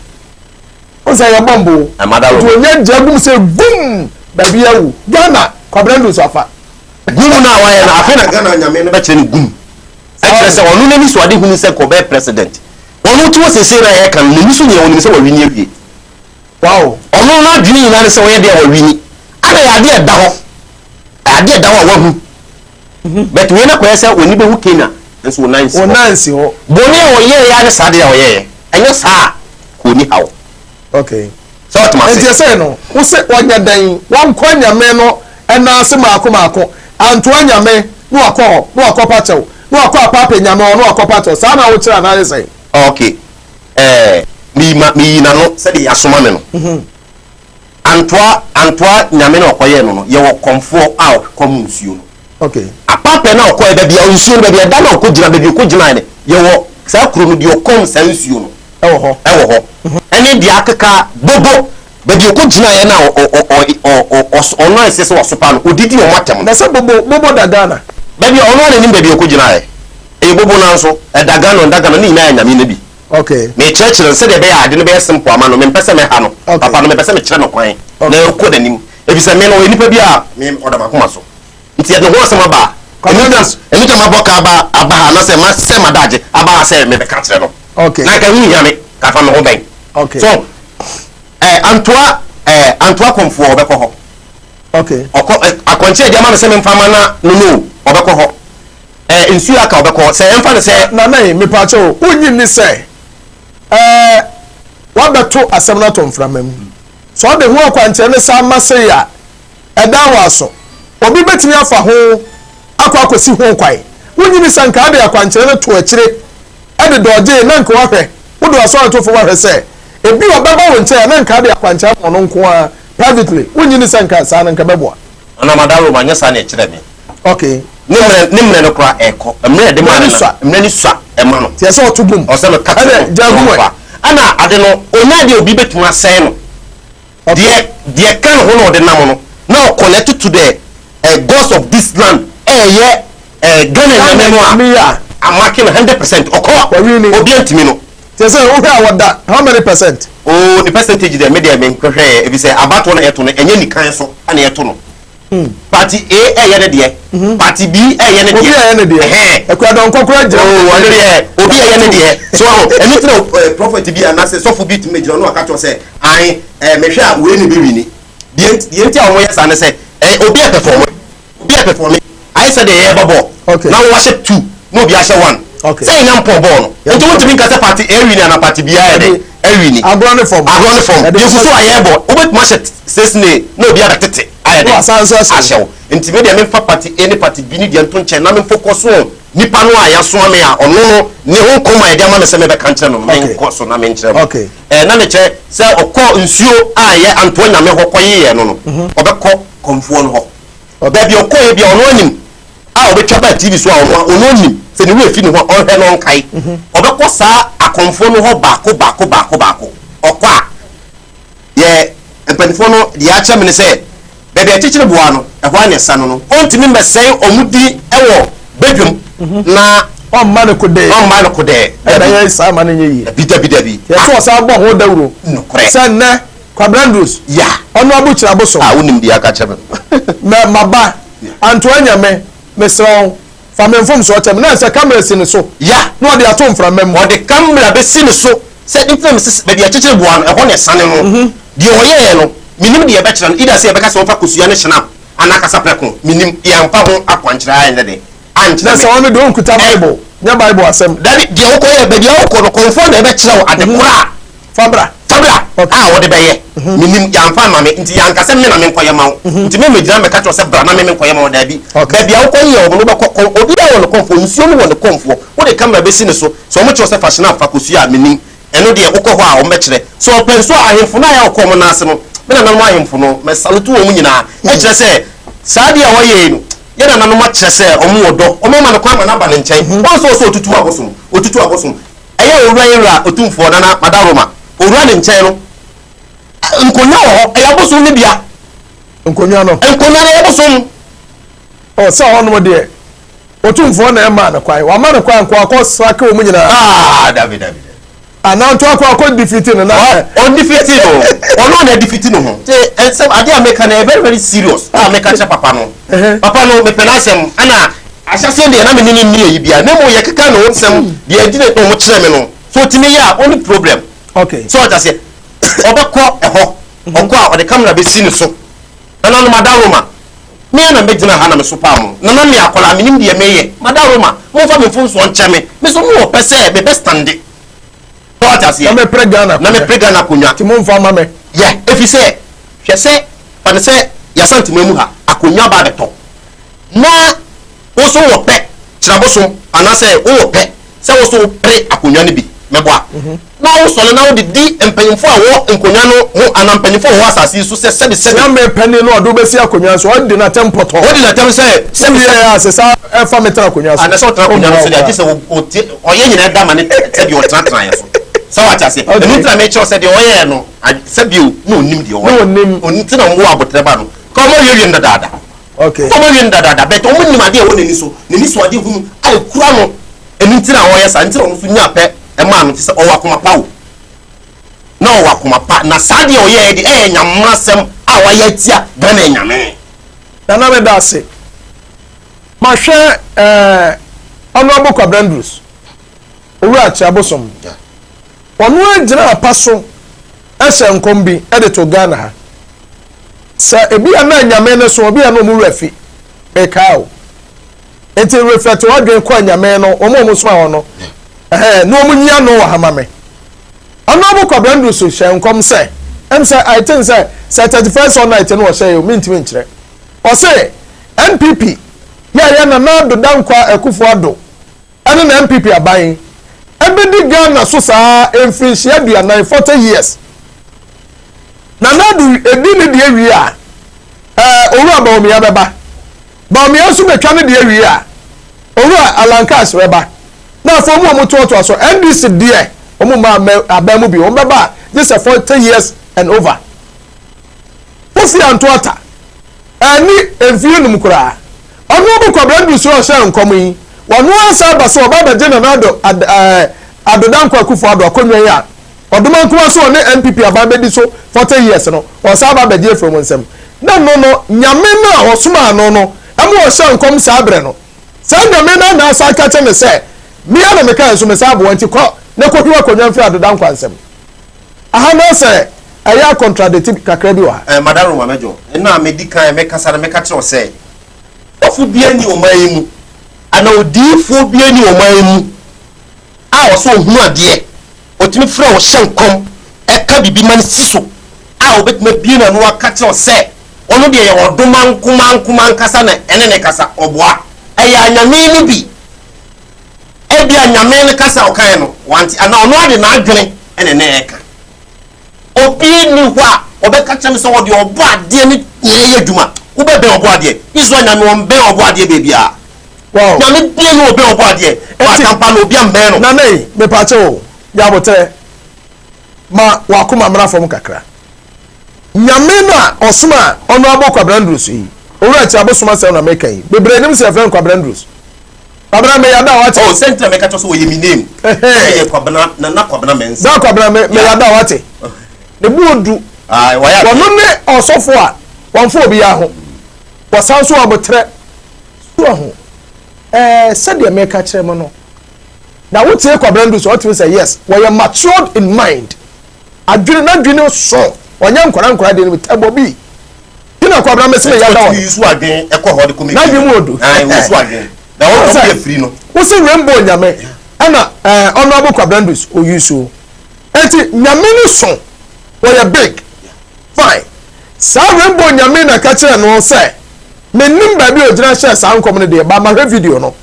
onse ya bombo amadalo to nya jagum se gum baby awu Ghana kwabrando so afa gum na wa ya na afa na Ghana nyame no be kire ni gum e kire se onu na ni so ade hunu se ko be president onu to se se na ya kan ni so nye onu se wa wini awie wow onu na dwini na se wo ye de wa wini ana ya de da ho ade da wa hu but we na ko se oni be hu Kenya nso onansi ho boni o ye ya ne sa de o ye enyo sa ko ni hawo okay so what must say say no wo se onya dan won kwa nyame no ena ase maako anto anyame no akọ pachew no akọ apapa nyame no akọ pachew sa na wo kira na say okay mi na no se de yasoma me no antoa nyame no okoye no ye wo komfo out komunsuo no okay apapa na okoye da bia unsuo no bia da na okogina bia okogina ne ye wo sa kuro no de okom sansuo no ewo ho ene dia akeka bobo baabi okogina ye na ono ese se wasopa no odidi o matem na se bobo da Ghana baabi ono na ni baabi okogina ye e bobo na nso e da Ghana ni ina nyame na bi okay me church se de be ade no be simple ama no me pese me ha no papa no me pese me kire no kwan na ekọ da nim ebisa me no enipa bi a me oda makoma so nti e no ho asema ba enu ta maboka aba ha na se ma se madaje aba ha se me be ka kire no okay na ka hu nyame ka fa me ho ben okay so antoa komfo obekọ ho okay akonche de ma se me mfama na no obekọ ho nsu aka obekọ se emfa ne se na me pacho unyi ni se wa beto asem na to mframam so de ho akwanche ne sa mase ya eda waso obi betimi afa ho akwasi ho kwai unyi ni sanka ade akwanche ne to akire ade doje na nka wahwe wo do aso to fo wahwe se ebi obeba wo nche na nka ade akwanche mo no nko a privately unyi ni sanka sa na nka beboa ana madaro ma nyesa na akire me okay nimre no kra eko emre de ma na emre ni swa ema no tie se otugum o se me ka jagum ana ade no onya de obi betuma sen no de kan ho no de nam no now connected to the gods of this land Ghana nyame no a amakin 100% okọ obi antimi no tie se wo hwa woda how many percent oh the percentage there media men hwehwe e bi se abato no eto no enye nikan so ana eto no party A yene de party B yene de obi yene de ekwado nkokora jira wale de obi yene de so anything prophet bi anase so for bit me jira no aka to say an mehwe a we ni be wini die ntia o yes ane say obi perform I said the babo okay now worship 2 no bi ashe 1 okay say nyam po ball no nti won timi ka say party A wini na party B wini agrone form you so aye ball obet ma shet sesne no bi ada tete ayɛ asanso ahyɛw nti me deɛ memfa party any party bi ne deɛ nto nkyɛn na memfokɔ so nipa no a yɛasoa me a ɔno no ne ho nkɔm a yɛde ama me sɛ mebɛka nkyerɛ no menkɔ so na menkyerɛ mo na mekyerɛ sɛ ɔkɔ nsuo a yɛ antoa nyame hɔ kɔyeyɛ no no ɔbɛkɔ kɔmfoɔ no hɔ baabi ɔkɔyɛ bia ɔno anim a ɔbɛtwa ba tv so a ɔno anim sɛ ne werɛ fi ne ho ɔhwɛ no ɔnkae ɔbɛkɔ saa akɔmfoɔ no hɔ baako ɔkɔ a yɛ mpanimfoɔ no deɛ akyerɛ me ne sɛ baabi akyekyere boa no ɛhɔ a ne sa no no ɔntumi mmɛsɛe ɔmudi ɛwɔ badwam na ɔmma no kodɛ ɛbɛyɛ saa ma no nyɛ yie dabi yɛsɛ ɔsa bɔ ho dawuro sɛ nnɛ kwabrandros ya ɔno abo kyerɛ abosom a wonim deɛ aka kyerɛ me maba antoa nyame mesrɛ wo fa memfom so ɔkyɛ me na sɛ kamera si ne so ya na ɔde ato mframa mu ɔde kamera bɛsi ne so sɛ ntina me sɛ baabi akyekyere boa no ɛhɔ ne sane no deɛ ɔyɛɛ no menim deɛ ɛbɛkyerɛ no ida sɛ yɛbɛka sɛ wɔmfa kosua no hyena anakasa prɛko menim yɛmfa ho akwankyerɛ ayɛ ne de na sɛ ɔno de ɔnkuta bible nyɛ bible asɛm dabi deɛ wokɔyɛ baabi a wokɔ no kɔmfoɔ na ɛbɛkyerɛ wo adekora a fabra a wɔde bɛyɛ menim yɛmfa ma me nti yɛankasɛ me na menkɔyɛ ma wo nti memɛgyina mɛka kyerɛ sɛ bra na me menkɔyɛ ma wo daabi baabi a wokɔyɛ ɔmo no bɛkɔ obi a wɔ ne kɔmfoɔ nsuo no wɔ ne kɔmfoɔ wode kamera bɛsi ne so sɛ ɔmo kyerɛ sɛ fa hyena afa kosua a menim ɛno deɛ wokɔ hɔ a ɔmbɛkyerɛ sɛ ɔpɛ nso ahemfo no a yɛwokɔ mo no ase no me nananom ahemfo no mɛsaloto wɔ mu nyinaa ɛkyerɛ sɛ saa deɛ a wɔyɛi no yɛna nanom akyerɛ sɛ ɔmo wɔ dɔ ɔmo ma no kwan ma no aba ne nkyɛn wɔn nso ɔsɛ otutu abosom ɛyɛ owura yɛwura otumfoɔ nana madaroma owura ne nkyɛn no nkonnwa wɔ hɔ ɛyɛ abosom no bia nkonnwa no ɛyɛ abosom sɛ ɔnom deɛ otumfoɔ na ɛma no kwan wama no kwan nkɔ akɔ sake wɔ mu nyinaa dabi ananto akɔ defeat no na on defeat no ɔno na defeat no ho sɛ ade a meka na very very serious a meka kyerɛ papa no mepɛ no asɛm ana ahyɛseɛ deɛ na mene ne nni ayi bia na mmom yɛkeka ne wo nsɛm deɛ adi ne ɔmo kyerɛ me no so ɔtumi yɛ a only problem so ɔgya sɛ ɔbɛkɔ ɛhɔ ɔkɔ a ɔde kamera bɛsi ne so nananom adaroma me na mɛgyina ha na me so paa mo nana me akɔla menim deɛ meyɛ madaroma momfa memfo nsoɔ nkyɛ me me so mewɔ pɛ sɛ mebɛ stande na me pregana akonnwa ti mo mfa ma me yɛ efi sɛ hwɛ sɛ fane sɛ yɛasantema mu ha akonnwa ba bɛtɔ na wo so wɔ pɛ kyerɛbosom anaasɛ wowɔ pɛ sɛ wo so wopere akonnwa no bi mɛboa na wo sɔre na wode di mpanyimfo a wɔ nkonnwa no ho ana mpanyimfo a wɔ asase yi so sɛ sɛbisɛbi na me pɛni no ɔdo bɛsi akonnwa so ɔde na tem pɔtɔ wode na tem sɛ sɛbisɛ asɛ sa ɛfa me tena akonnwa so ana sɛ ɔtena akonnwa no so deɛ agye sɛ ɔyɛ nyina ɛda ma ne sɛbi ɔtenatena yɛ so sɛ wate ase ɛno ntina mekyerɛw sɛ deɛ ɔyɛɛ no sɛbio na ɔnim deɛ ɔyɛ ɔntina ɔmo wɔ abotrɛ ba no ka ɔmo yɛ wiem dadaada ɔmo wiem dadaada bɛt ɔmo nim adeɛ ɛwɔ n'ani so adeɛ hunu a ɛkura no ɛno ntina ɔyɛ saa ntina ɔno nso nya pɛ ɛmaa no te sɛ ɔwɔ akoma pa wo na ɔwɔ akoma pa na saa deɛ ɔyɛɛ de ɛyɛ nyamma asɛm a wayɛ atia Ghana nyame nana meda ase mahwɛ ɔno kwabrandros owura kyerɛbosom ɔno agyina apa so ɛhyɛ nkɔm bi ɛde to Ghana ha sɛ ebi a na nyame no so obi a no mu rafi mekao enti reflect wadwen kɔ nyame no ɔmo so a ɔno no ɔmo nya no wɔ hama me ɔno kwabrandros so hyɛ nkɔm sɛ sɛ I think sɛ 31st on night no wɔ hyɛ yo mintimi nkyerɛ ɔsɛ NPP yɛ na na do dankwa akufo ado ɛne na NPP aban ebedi Ghana so saa emfinhyia aduanan 40 years na nadu edi ne de awie a owura bawumia beba bawumia so betwa ne de awie a owura alankas beba na afọ mu omutoto so NDC de omu ma abamu bi ombeba this is 40 years and over ofi antoata ani emfie num kura onu obu kwabrandus so hye nkom yi wonu asa ba so oba beje na nado adodan kwa kufu ado akonwa ya oduma kuma so ne NPP ababedi so 40 years no o sa ba beje from nsem na no nyame na osuma no no amu o hye nkom sa abre no sa nyame na asa ka che me se mi ana me kan so me sa abo anti ko ne ko hwa konwa mfi adodan kwa nsem aha no se aya contradictive kakra bi wa madam Roma mejo na me di kan me kasa na me ka kire o se ofu bia ni o man mu ana odifo bia ni o man mu a oso hu ade otimi fra o hye nkom eka bibi man siso a obetuma bia na no aka kire o se ono de ye odoman kuman kasa na ene ne kasa oboa eya anyame ni bi e bi anyame ne kasa okan no wanti ana ono ade na adwene ene ne eka obi ni hwa obeka kyem so wode obo ade ni ye dwuma wo be obo ade izo anyame won be obo ade bebi a wow nyame bie no obi obo ade wa kampa no obi ambe no na nei me pache o ya botere ma wakuma mra fom kakra nyame na osuma ono abo kwabrandrus yi owura ti abosoma se na meka yi bebre nim se friend kwabrandrus kwabra me yada wate oh center meka to so ye mi name eh kwabna na kwabna mense da kwabra me yada wate ne buodu wa ya wono ne osofo a wonfo obi ya ho wasanso abotre so ho said meka kire mo no na wotie kwabrandrus what we say yes we are matured in mind adwene na dwene so onya nkora de ni ebobi kina kwabra me se yada wa yusu adwen ekọ ho de komi na dwene odu yusu adwen na wo be free no wo se rainbow nyame ana honorable kwabrandrus o yusu enti nyame ni so we are big fine sa rainbow nyame na ka kire no se menim ba bi ogyina share sa nkom ne de ba ma video no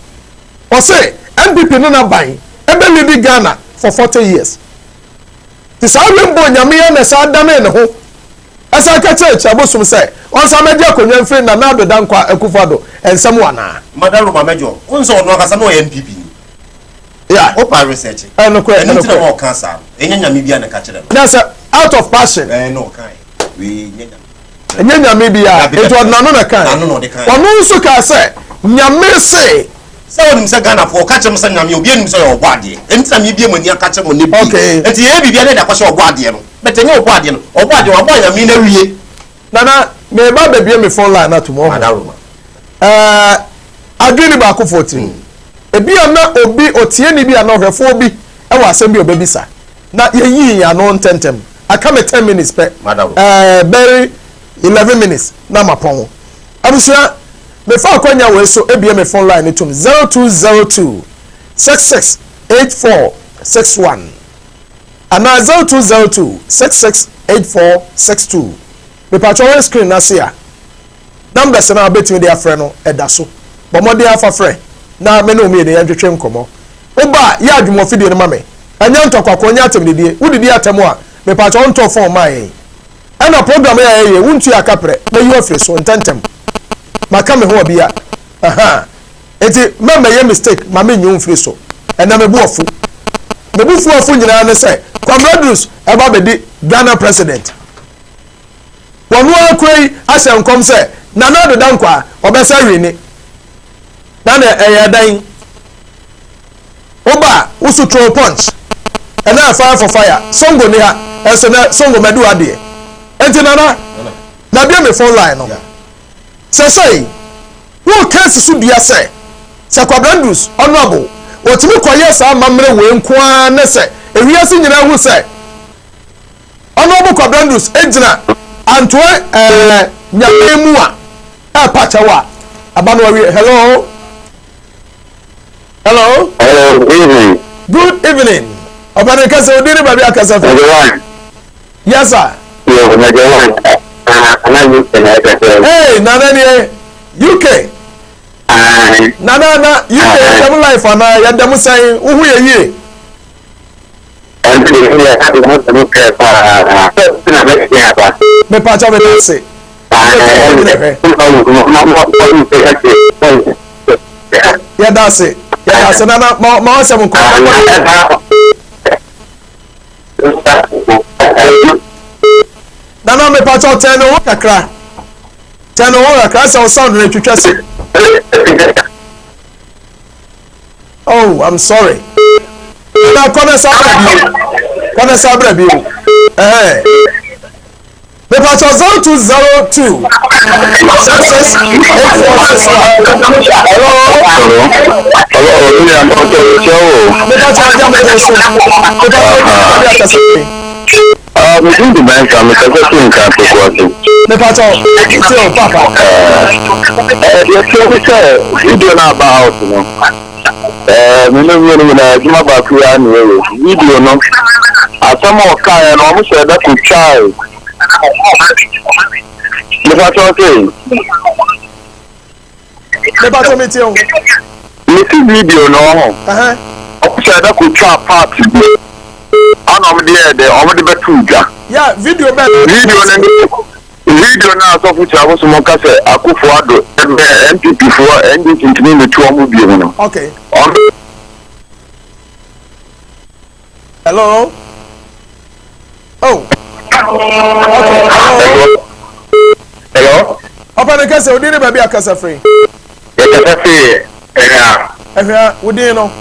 o se NPP no na ban ebe live Ghana for 40 years ti sa rainbow nyame ya na sa dane ne ho asa ka church abosom say on sa media konwa mfiri na na do dankwa akufado ensem wana madam Roma mejo unso no akasa no NPP ni ya o pa research no kwe no kwe no cancer enya nyame bia na ka kire na sa out of passion no kai we enya nyame bia it was nano na kan ono nso ka say nyame say Someone say Ghana for catch him say nyame obi enim say obo ade enti me bia mani aka che mo ne bi enti ye bibia na da kwase obo ade no but enye obo ade no obo ade obo nyame na wie nana me ba bebie me phone line na tomorrow madam adwini ba ko 14 ebi na obi otie ni bi ana ohwefo obi e wa asem bi obebisa na yeyi ya no ntentem aka me 10 minutes pe very 11 minutes na mapon abusua me fa akwanya we so ebie me phone line to 0202 668461 ana 0202 668462 me patch screen na see numbers na betimi dey afre no edaso bomode afa frɛ na me no me dey adwetwe nkomo oba ya adwumo fidie no mame anya ntokwa nya atemdidie wudidi atemu a me patch on to phone my ana program ya ye wuntu akapre na you afre so ntentem maka me ho bia aha eti mama ye mistake mama nyu mfiri so ena me bu ofu nyina ne say Kwabrandrus eba bedi Ghana president wonu akwai asenkom say na na do dankwa obesa wini na na dan oba usu throw punch ena fire for fire songo ni ha ese na songo medu ade enti na bia me phone line no say wo case su bia say Kwabrandrus honorable otimi koye sa mamre we nkoa ne say ewiase nyina hu say honorable Kwabrandrus ejina antwe nyamemu a pachawa abano wi hello good evening obane kase odiri babi akasa fe yes sir hey nana ni UK nana UK dem life ana ya dem say uhu ye yire me pacha me say yeah that's it nana ma asem ko nana me pacha ten o kakra say sound na twetwa se oh I'm sorry na kone sabra bi the pacha 0202 The patrol Me pa to me ti o. You see video no. Officer that could trap party. The over the betuja. Yeah, video be. Video now so for travel some kase akufuado MPP for NDC intimi me tuo mu bi no. Okay. Hello. Oh. Okay. Hello. Opa ne kase odi ne ba bi akasa free. Yeah, kase yeah. Ehia odi no.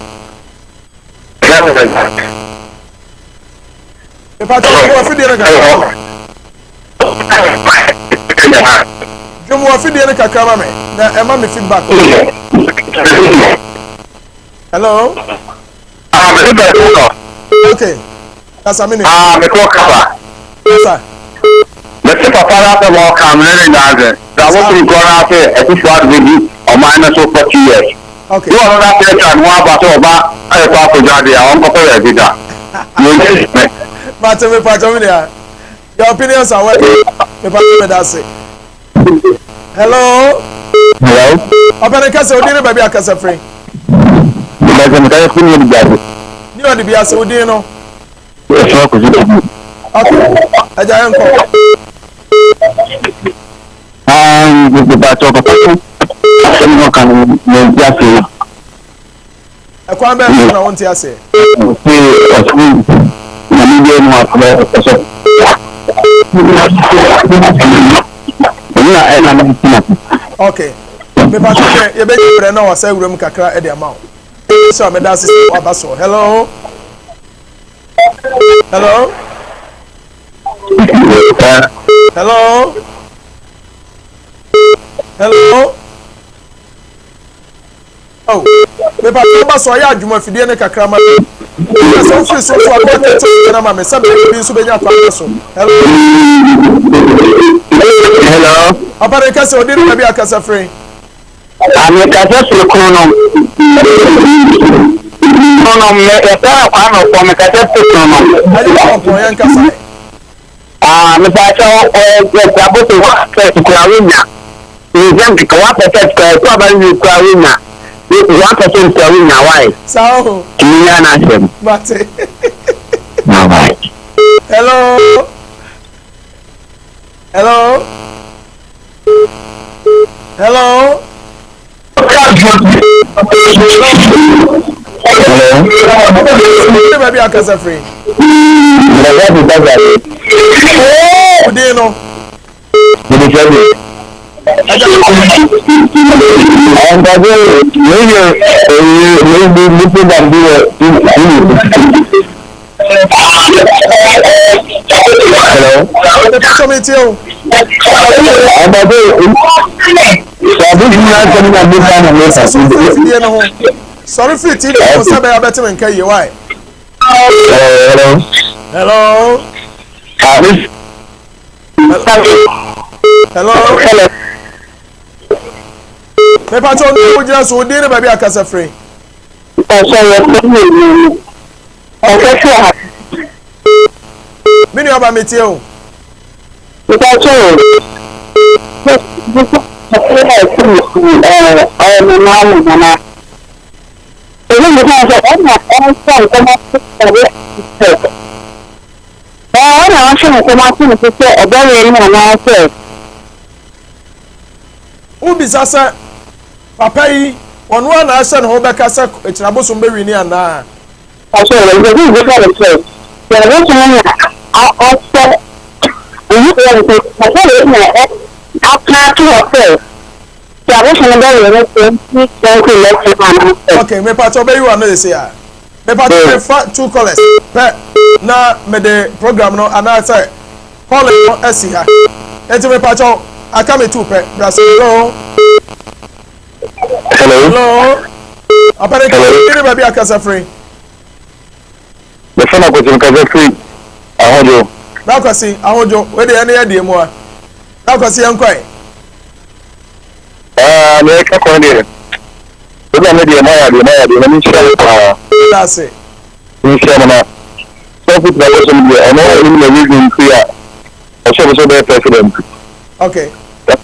E pa to mo fi de ne kaka. Jomo wa fi de ne kaka ma me. Na e ma me feedback. Hello. Okay. That's a minute. Me ko kaba. Yes sir. Let's papa la pe mo kam le ngaze. Da wo tun ko na pe e ku fuad bi o ma na so for 2 years. Okay. You are not there and one about over I thought for Jadi on Papa Vida. But me part of it. Your opinions are what me part of that say. Hello. Hello. Open the case odi ne ba bi akasa free. But I'm going to finish the Jadi. You want to be as odi no. Yes, Okay. Aja yanko. The battle of Papa. I'm going to just E kwa be na won ti ase. Okay. Me pa so ye be bre na o sa wuram kakra e de ama o. So me da system wa baso. Hello. Hello. Hello. Hello. Oh, me pa to ba so ya adwuma fidie ne kakra ma. So free so about it na ma me sabe bi so be nya to so. Hello. Hello. Apare ka se odi na bi akasa free. I'm kasa se kono. No me e ta kwa no ko me kasa se kono. Ayi ko yan kasa. Me pa cho kyiriabosom wa se kyiriawinya. Ni jam ki kwa pete kwa ba ni kyiriawinya. 1% kyiriawinya why? Sao. Kinya na sem. Mate. Na why? Hello. Hello. Hello. Hello. Baby akasa free. Odi no. Sorry for TV for sabe abetem nka ye why. Hello. Hello. Hello. Hello. Me patro no mo jira so odi ne ba bi akasa free. Mini oba metie o. Ubi sasa papa yi onu ana ase no be kasa kyiriabosom be wini ana. Okay, me patro be you ana dey say ah. Me patro fa two callers. Na me the program no ana say call no esi ha. Enti me patro aka me two pe. Hello. Hello. Apare ko ni ba bi akasa free. The phone ko tin ka free. Ahojo. Na kwasi ahojo we dey na dey mu a. Na kwasi enkwai. Me ka ko dey. Oda me dey na na mi share ko. That's it. Mi share na. So put the person there. I know in the reason clear. I should be president. Okay.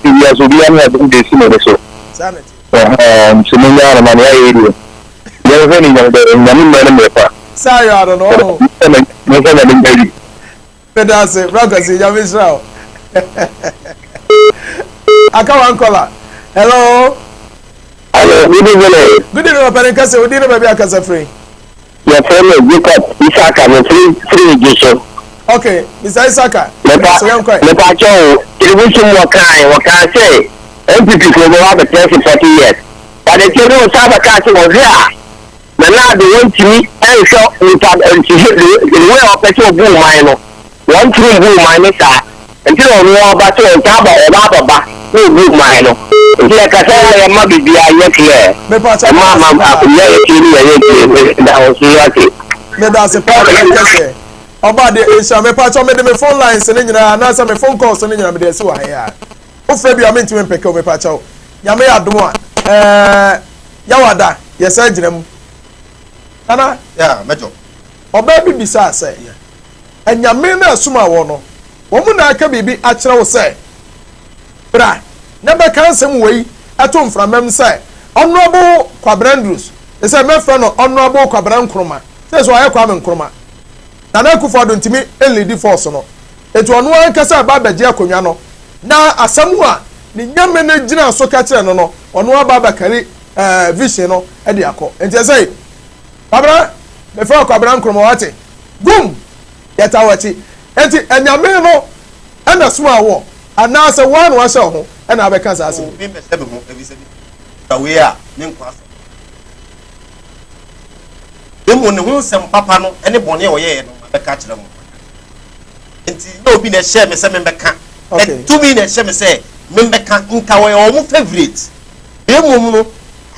Yes, we are having this in so. Sanity. Similar to my area. You're very young, Sorry, I don't know. But that's it. Ragazzi, you're Israel. I can't call. Hello. Hello, good evening. Good evening, Penicasa. We didn't maybe I can say free. Your friend, you got Isaka, free edition. Okay, Mr. Isaka. Let's go. Television, what can I say? MPP for over 30 years. But the children of Saba Castle was here. Now they want to meet and show the way of petrol boom mine. One true boom mine, sir. Until on war battle and Taba or Baba, no boom mine. Like I said, I am not be yet here. Mamma, that was reality. That's a part of the about the issue. Me patch on me phone lines and then I answer my phone calls and then I'm there. So I am. Maybe I'm into pick up me patch out. Yame aduma. Yawada. Yes, I did them. Ana. Yeah, Major. Or baby bisa say. And Yame na suma wono. Woman na ka bibi achira wo say. Bra. Never can some way at home from them say. Honorable Kwabrandrus. They say my friend honorable Kwabran Kroma. Says why I come in Kroma. Nana Akufo-Addo ntimi elidi force no etu ono ankasa ba baje akonwa no na asamu a ni nyame na gina so ka kire no no ono aba bakari vision no e de akọ enti say babra me fa Kwabra Nkrumah wate gum yeta wachi enti anyame no ana so awo ana se wan wa se ho ana abeka sa ase me me sebe ho ebi sebe tawe a ne nkwa so demo ne hu sem papa no ene bone o ye no abeka kire mo enti no bi na share me se me beka to me na share me se me beka nka we o mo favorite demo no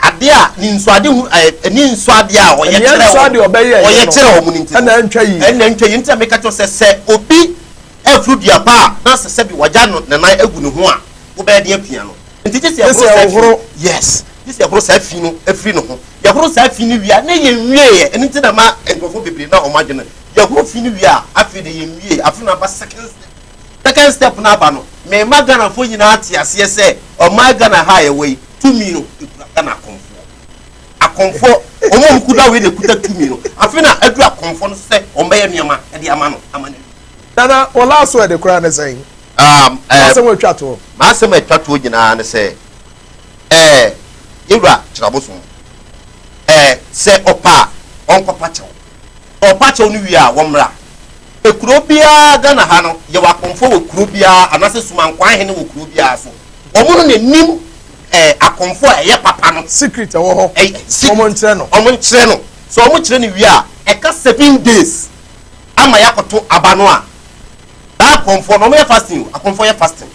ade a ni nso ade hu ni nso ade a o ye kire o mo nti ana ntwa yi nti meka to se obi afru dia pa na se bi waja no na na egu ne ho a wo be de apia no nti je se yes this ya bro sa fi no afri no ho ya bro sa fi ni wi a na ye nwie ye nti na ma engofo bebre na o ma dwene ya bro fi ni wi a afi de ye nwie afi na ba second step na ba no me magana fo nyina ate ase se o magana ha ye we 2 million na akonfo o mo kuda we de kuta 2 million afi na adu akonfo no se o mbe ye niama e de ama no amane dana wala so e de kura ne sen asem atwa to ma asem atwa to nyina ne se Ira kyirabosom se opa onko pacho opa cho no wi a womra ekuro bia Ghana ha no ye wakonfo we kuro bia anase sumankwan hene we kuro bia so omo no nim akonfo ye papa no secret wo ho omo nkyere no so omo kyere ni wi a eka 7 days ama yakoto abano a akonfo no me fasting akonfo ye fasting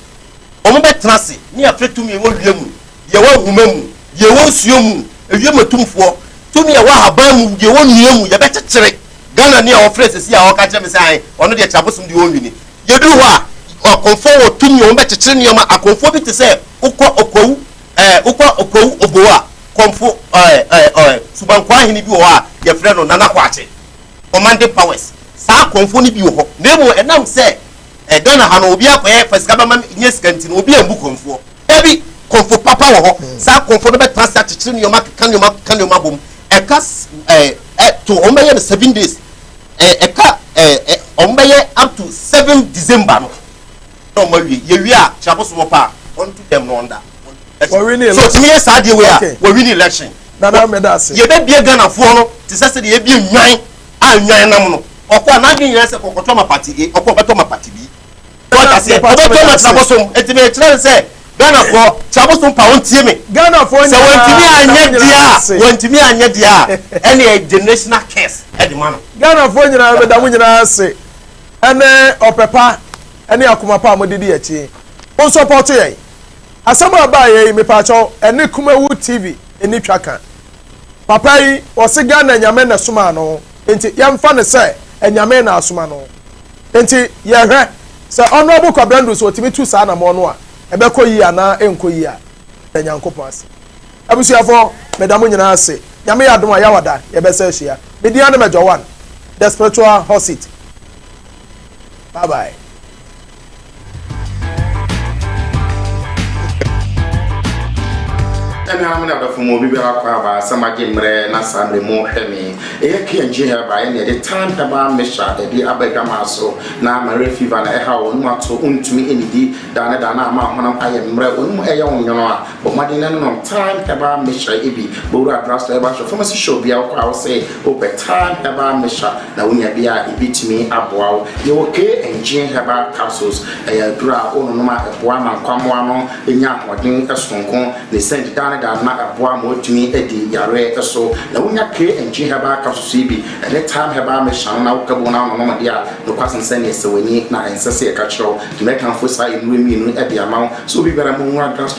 omo betrase ni afetu mi wo wiemu ye wa humamu ye wo suomu ewie matumfo tumi ye wa habamu ye wo nuamu ye bekyekere Ghana ni a wo frese si a wo ka kire me sai ono de kyirabosom de wonwini ye du ho a akonfo wo tumi wo bekyekere nioma akonfo bi te se ukọ okowu oboa konfo subankwa hini bi wo a ye frɛ no nana kwache commanding powers sa konfo ni bi wo nemo enam se Ghana ha no obi akoye fasika bama nye skanti no obi ambu konfo ebi konfo papa wo ho sa konfo no be transfer chichiri nioma kanoma bom eka to omeye 7 days eka omeye up to 7 December no mawi ye wi a kyirabosom pa on to them no under so to me say dey we a we win election nana me da say ye be bie Ghana fo no te say dey bie nwan a nwan nam no okwa na dwen yen say kokoto ma party e okwa beto ma party bi what say obeto ma kyirabosom etime kyerɛ say Ghana fo kyirabosom pa won tie me Ghana fo so wantimi anya dia any generational curse e di man Ghana fo nyina be da mu nyina ase ene opepa ene akoma pa modidi achi on support ye asama ba ye me pa cho ene Kumawood TV eni twaka papa yi o se Ghana nyame na soma no enti yemfa ne se enyame na asoma no enti ye hwe se honorable Kwabra so otimi tu sa na mo no a ebe ko yi ana enko yi a enyankopon ase abusuafo medamu nyina ase nyame yadom a yawada ye be se hia media na mejo 1 the spiritual hot seat bye bye And I'm not from Mobile Aqua, some again, na Sunday more heavy. A key here by any the time about Misha, the Abegamaso, now Marie Fever, and how not to me any day, Dana Mount, I am but my dinner time about Misha Ibi, Bura Drast, about pharmacy show be out, I'll say, over time about Misha, now when you be a beat me up wow, you okay and Jane about capsules, a bra, oh no matter, Boama, Quamuano, the Yak, or Ding, a strong, they sent Dana, not a Boamo to me, Eddie, Yare, so, now when you K and Jane about capsules, and that time about Misha, now Cabona, no dear, no question sending so we need not and say a catch to make them for side in women at the amount, so we better move on.